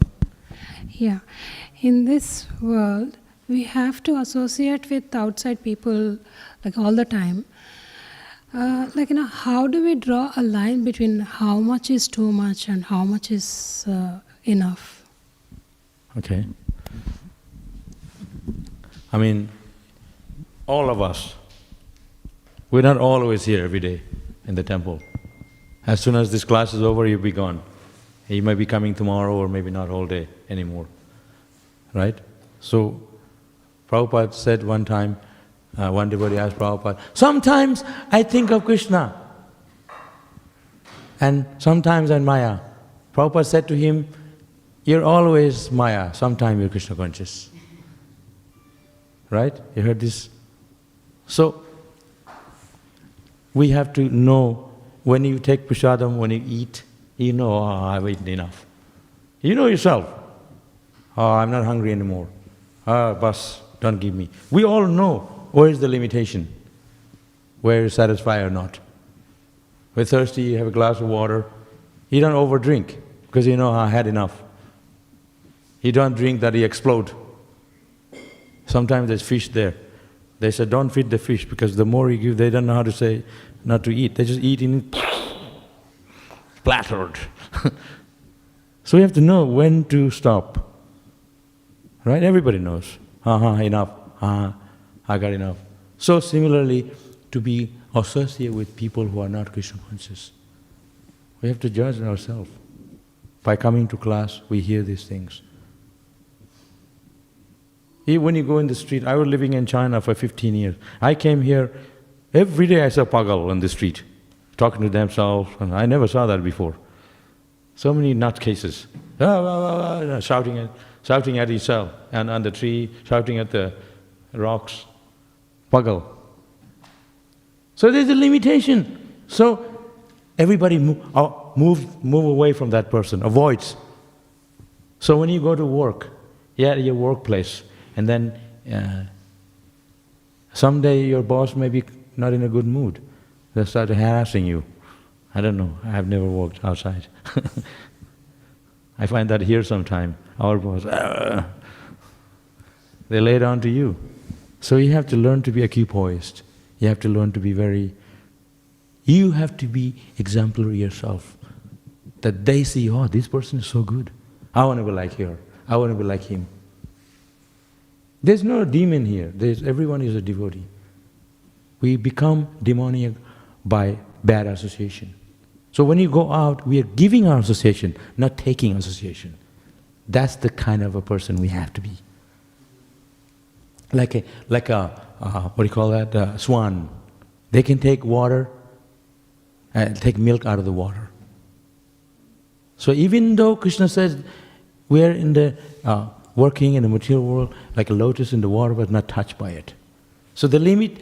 Yeah. In this world, we have to associate with outside people like all the time. How do we draw a line between how much is too much and how much is enough? Okay. I mean, all of us, we're not always here every day in the temple. As soon as this class is over, you'll be gone. You might be coming tomorrow or maybe not all day anymore, right? So, Prabhupada said one time, one devotee asked Prabhupada, sometimes I think of Krishna and sometimes I'm Maya. Prabhupada said to him, you're always Maya, sometimes you're Krishna conscious. Right? You heard this? So, we have to know when you take prasadam, when you eat, you know, I've eaten enough. You know yourself, I'm not hungry anymore. Bas, don't give me. We all know where is the limitation, where you're satisfied or not. We're thirsty, you have a glass of water, you don't overdrink because you know I had enough. You don't drink that you explode. Sometimes there's fish there. They said, don't feed the fish because the more you give, they don't know how to say not to eat. They just eat in splattered. So we have to know when to stop. Right? Everybody knows. Enough. I got enough. So similarly, to be associated with people who are not Krishna conscious, we have to judge ourselves. By coming to class, we hear these things. When you go in the street, I was living in China for 15 years. I came here, every day I saw pagal on the street, talking to themselves, and I never saw that before. So many nutcases, shouting at each other, and on the tree, shouting at the rocks, pagal. So there's a limitation. So everybody move away from that person, avoids. So when you go to work, your workplace, and then someday your boss may be not in a good mood. They'll start harassing you. I don't know, I have never worked outside. I find that here sometime, our boss, they lay it on to you. So you have to learn to be equipoised. You have to learn to be you have to be exemplary yourself. That they see, oh, this person is so good. I want to be like her. I want to be like him. There's no demon here. Everyone is a devotee. We become demoniac by bad association. So when you go out, we are giving our association, not taking association. That's the kind of a person we have to be. Like a what do you call that? Swan. They can take water and take milk out of the water. So even though Krishna says we are in the working in the material world like a lotus in the water, but not touched by it. So the limit,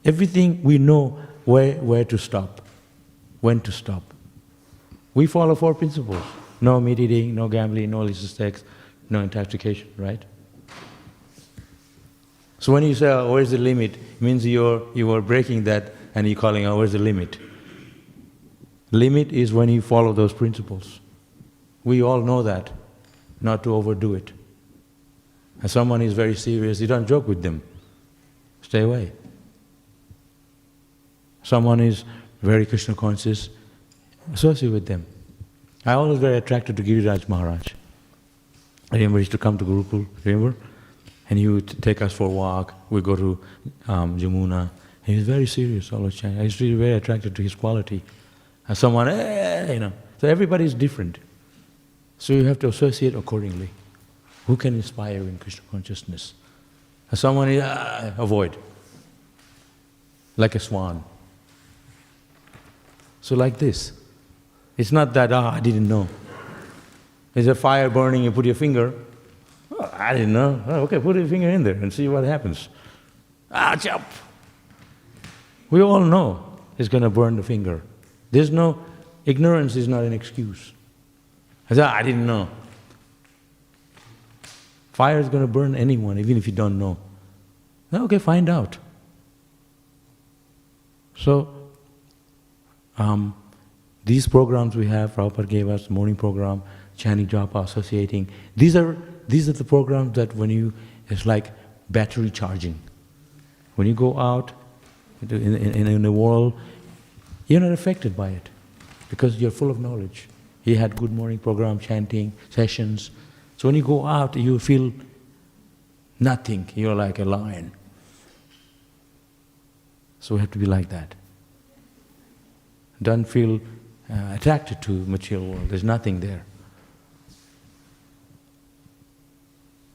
everything we know where to stop, when to stop. We follow 4 principles: no meat eating, no gambling, no illicit sex, no intoxication, right? So when you say, oh, where's the limit, it means you are breaking that and you're calling out, where's the limit? Limit is when you follow those principles. We all know that, not to overdo it. If someone is very serious, you don't joke with them. Stay away. Someone is very Krishna conscious, associate with them. I was very attracted to Giriraj Maharaj. I remember he used to come to Gurukul, remember? And he would take us for a walk. We go to Jamuna. He was very serious, always chanting. I was really very attracted to his quality. And someone, So everybody is different. So you have to associate accordingly. Who can inspire in Krishna consciousness? And someone is, avoid. Like a swan. So like this. It's not that, I didn't know. There's a fire burning, you put your finger. Oh, I didn't know. Oh, okay, put your finger in there and see what happens. Jump! We all know it's going to burn the finger. There's no, ignorance is not an excuse. I said, I didn't know. Fire is going to burn anyone, even if you don't know. Okay, find out. So, these programs we have, Prabhupada gave us, morning program, chanting japa, associating, these are the programs that it's like battery charging. When you go out in the world, you're not affected by it because you're full of knowledge. He had good morning program, chanting, sessions. So when you go out, you feel nothing. You're like a lion. So we have to be like that. Don't feel attracted to material world. There's nothing there.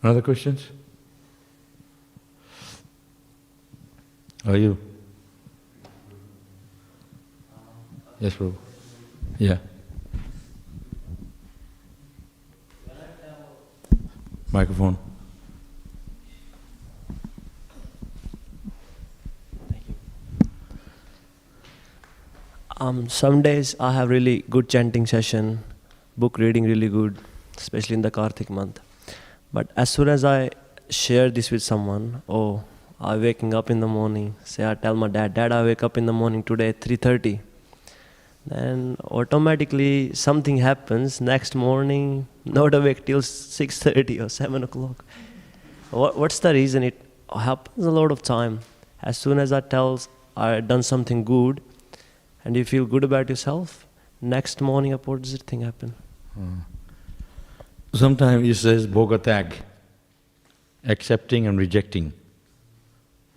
Other questions? Are you? Yes, Prabhu. Yeah. Microphone. Some days I have really good chanting session, book reading really good, especially in the Karthik month. But as soon as I share this with someone, I'm waking up in the morning, say I tell my dad, I wake up in the morning today at 3:30. Then automatically something happens, next morning, not awake till 6:30 or 7 o'clock. What's the reason? It happens a lot of time. As soon as I tell I've done something good, and you feel good about yourself, next morning a opposite thing happen. Sometimes it says bogatag, accepting and rejecting.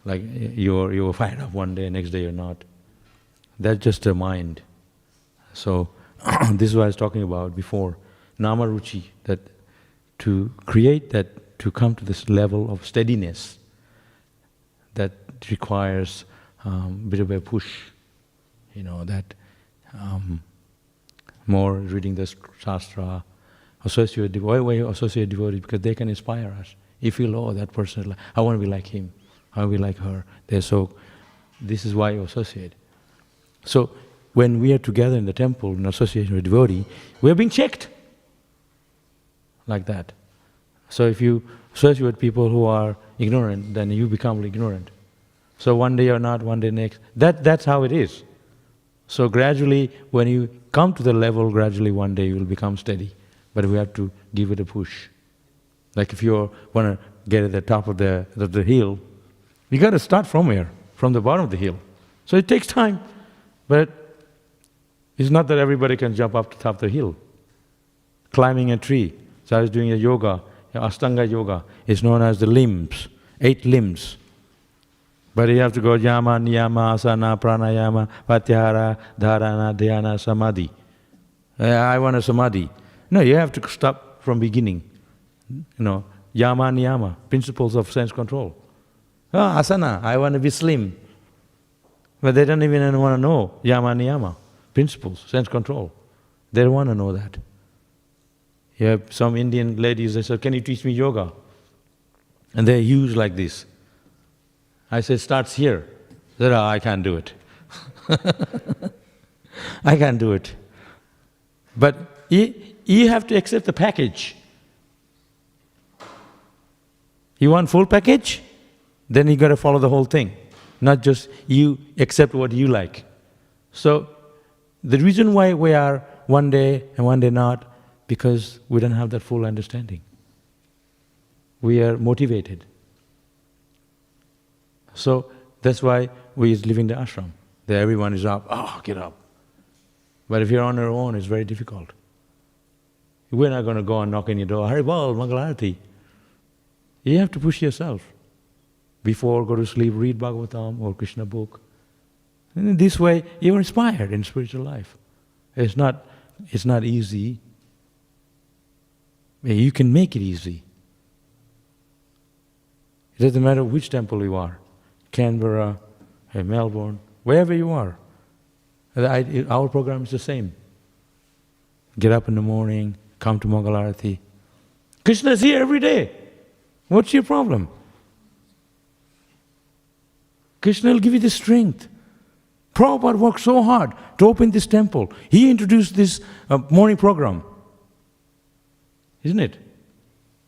Like you're fired up one day, next day you're not. That's just a mind. So this is what I was talking about before. Nama ruchi, that to create that, to come to this level of steadiness, that requires bit of a push. That more reading the Shastra, associate devotees, because they can inspire us. You feel, that person, I want to be like him, I want to be like her. This is why you associate. So when we are together in the temple in association with devotee, we are being checked. Like that. So if you associate with people who are ignorant, then you become ignorant. So one day you're not, one day next. That's how it is. So gradually, when you come to the level, gradually one day you will become steady. But we have to give it a push. Like if you want to get at the top of the hill, you got to start from here, from the bottom of the hill. So it takes time. But it's not that everybody can jump up to the top of the hill. Climbing a tree. So I was doing a yoga, Ashtanga yoga. It's known as the limbs, 8 limbs. But you have to go yama, niyama, asana, pranayama, pratyahara, dharana, dhyana, samadhi. I want a samadhi. No, you have to start from beginning. Yama, niyama, principles of sense control. Asana, I want to be slim. But they don't even want to know yama, niyama, principles, sense control. They don't want to know that. You have some Indian ladies, they said, can you teach me yoga? And they're huge like this. I said, starts here. They said, I can't do it. I can't do it. But you have to accept the package. You want full package? Then you got to follow the whole thing. Not just you accept what you like. So the reason why we are one day and one day not, because we don't have that full understanding. We are motivated. So that's why we live in the ashram. There everyone is up, get up. But if you're on your own, it's very difficult. We're not going to go and knock on your door, Hare Bol, Mangalarati. You have to push yourself. Before go to sleep, read Bhagavatam or Krishna book. And in this way, you're inspired in spiritual life. It's not easy. You can make it easy. It doesn't matter which temple you are. Canberra, Melbourne, wherever you are. Our program is the same. Get up in the morning, come to Mangalarati. Krishna is here every day. What's your problem? Krishna will give you the strength. Prabhupada worked so hard to open this temple. He introduced this morning program. Isn't it?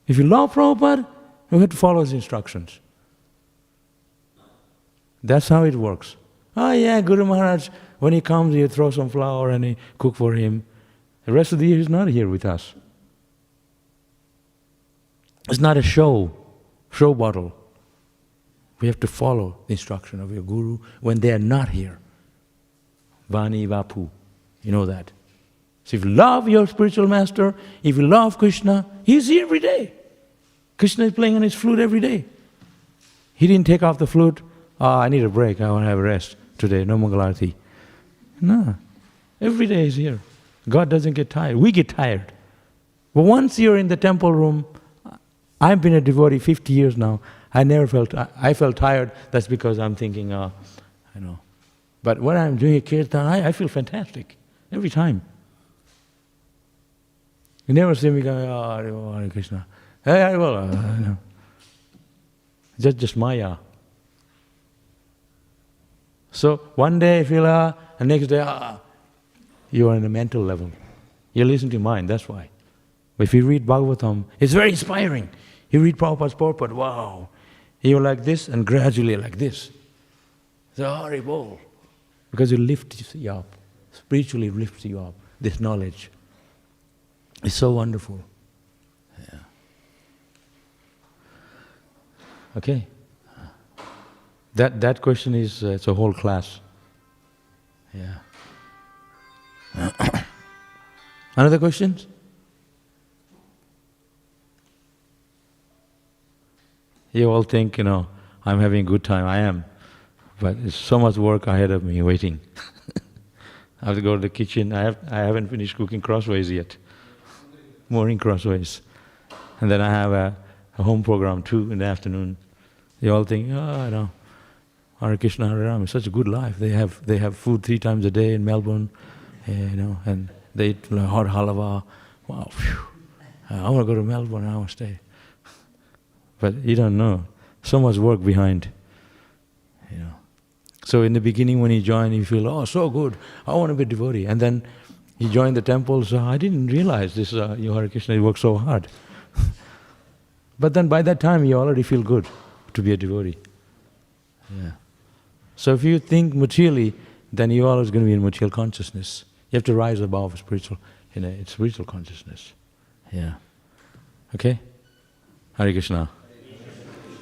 If you love Prabhupada, you have to follow his instructions. That's how it works. Guru Maharaj, when he comes, you throw some flour and you cook for him. The rest of the year he's not here with us. It's not a show bottle. We have to follow the instruction of your Guru when they are not here. Vani Vapu, you know that. So if you love your spiritual master, if you love Krishna, he's here every day. Krishna is playing on his flute every day. He didn't take off the flute. I need a break, I want to have a rest today, no Mangalarati. No, every day he's here. God doesn't get tired, we get tired. But once you're in the temple room, I've been a devotee 50 years now, I felt tired, that's because I'm thinking, I know. But when I'm doing a kirtan, I feel fantastic, every time. You never see me going, Hare Krishna. Hey, no. Just Maya. So one day you feel and next day you are on a mental level. You listen to mind, that's why. But if you read Bhagavatam, it's very inspiring. You read Prabhupada's purport, wow. You're like this and gradually like this. So Hare Bol. Because it lifts you up. Spiritually lifts you up. This knowledge. It's so wonderful. Yeah. Okay. That question is, it's a whole class. Yeah. Another questions? You all think, I'm having a good time. I am. But there's so much work ahead of me waiting. I have to go to the kitchen. I haven't finished cooking crossways yet. Morning crossways. And then I have a home program too in the afternoon. They all think, Hare Krishna, Hare Rama, it's such a good life. They have food 3 times a day in Melbourne, and they eat hot halava. Wow, phew. I want to go to Melbourne, I want to stay. But you don't know, so much work behind. So in the beginning when you join, you feel, so good, I want to be a devotee. And then you join the temple, so I didn't realize this, Hare Krishna, you work so hard. But then by that time, you already feel good to be a devotee. Yeah. So if you think materially, then you're always going to be in material consciousness. You have to rise above spiritual, spiritual consciousness. Yeah. Okay? Hare Krishna.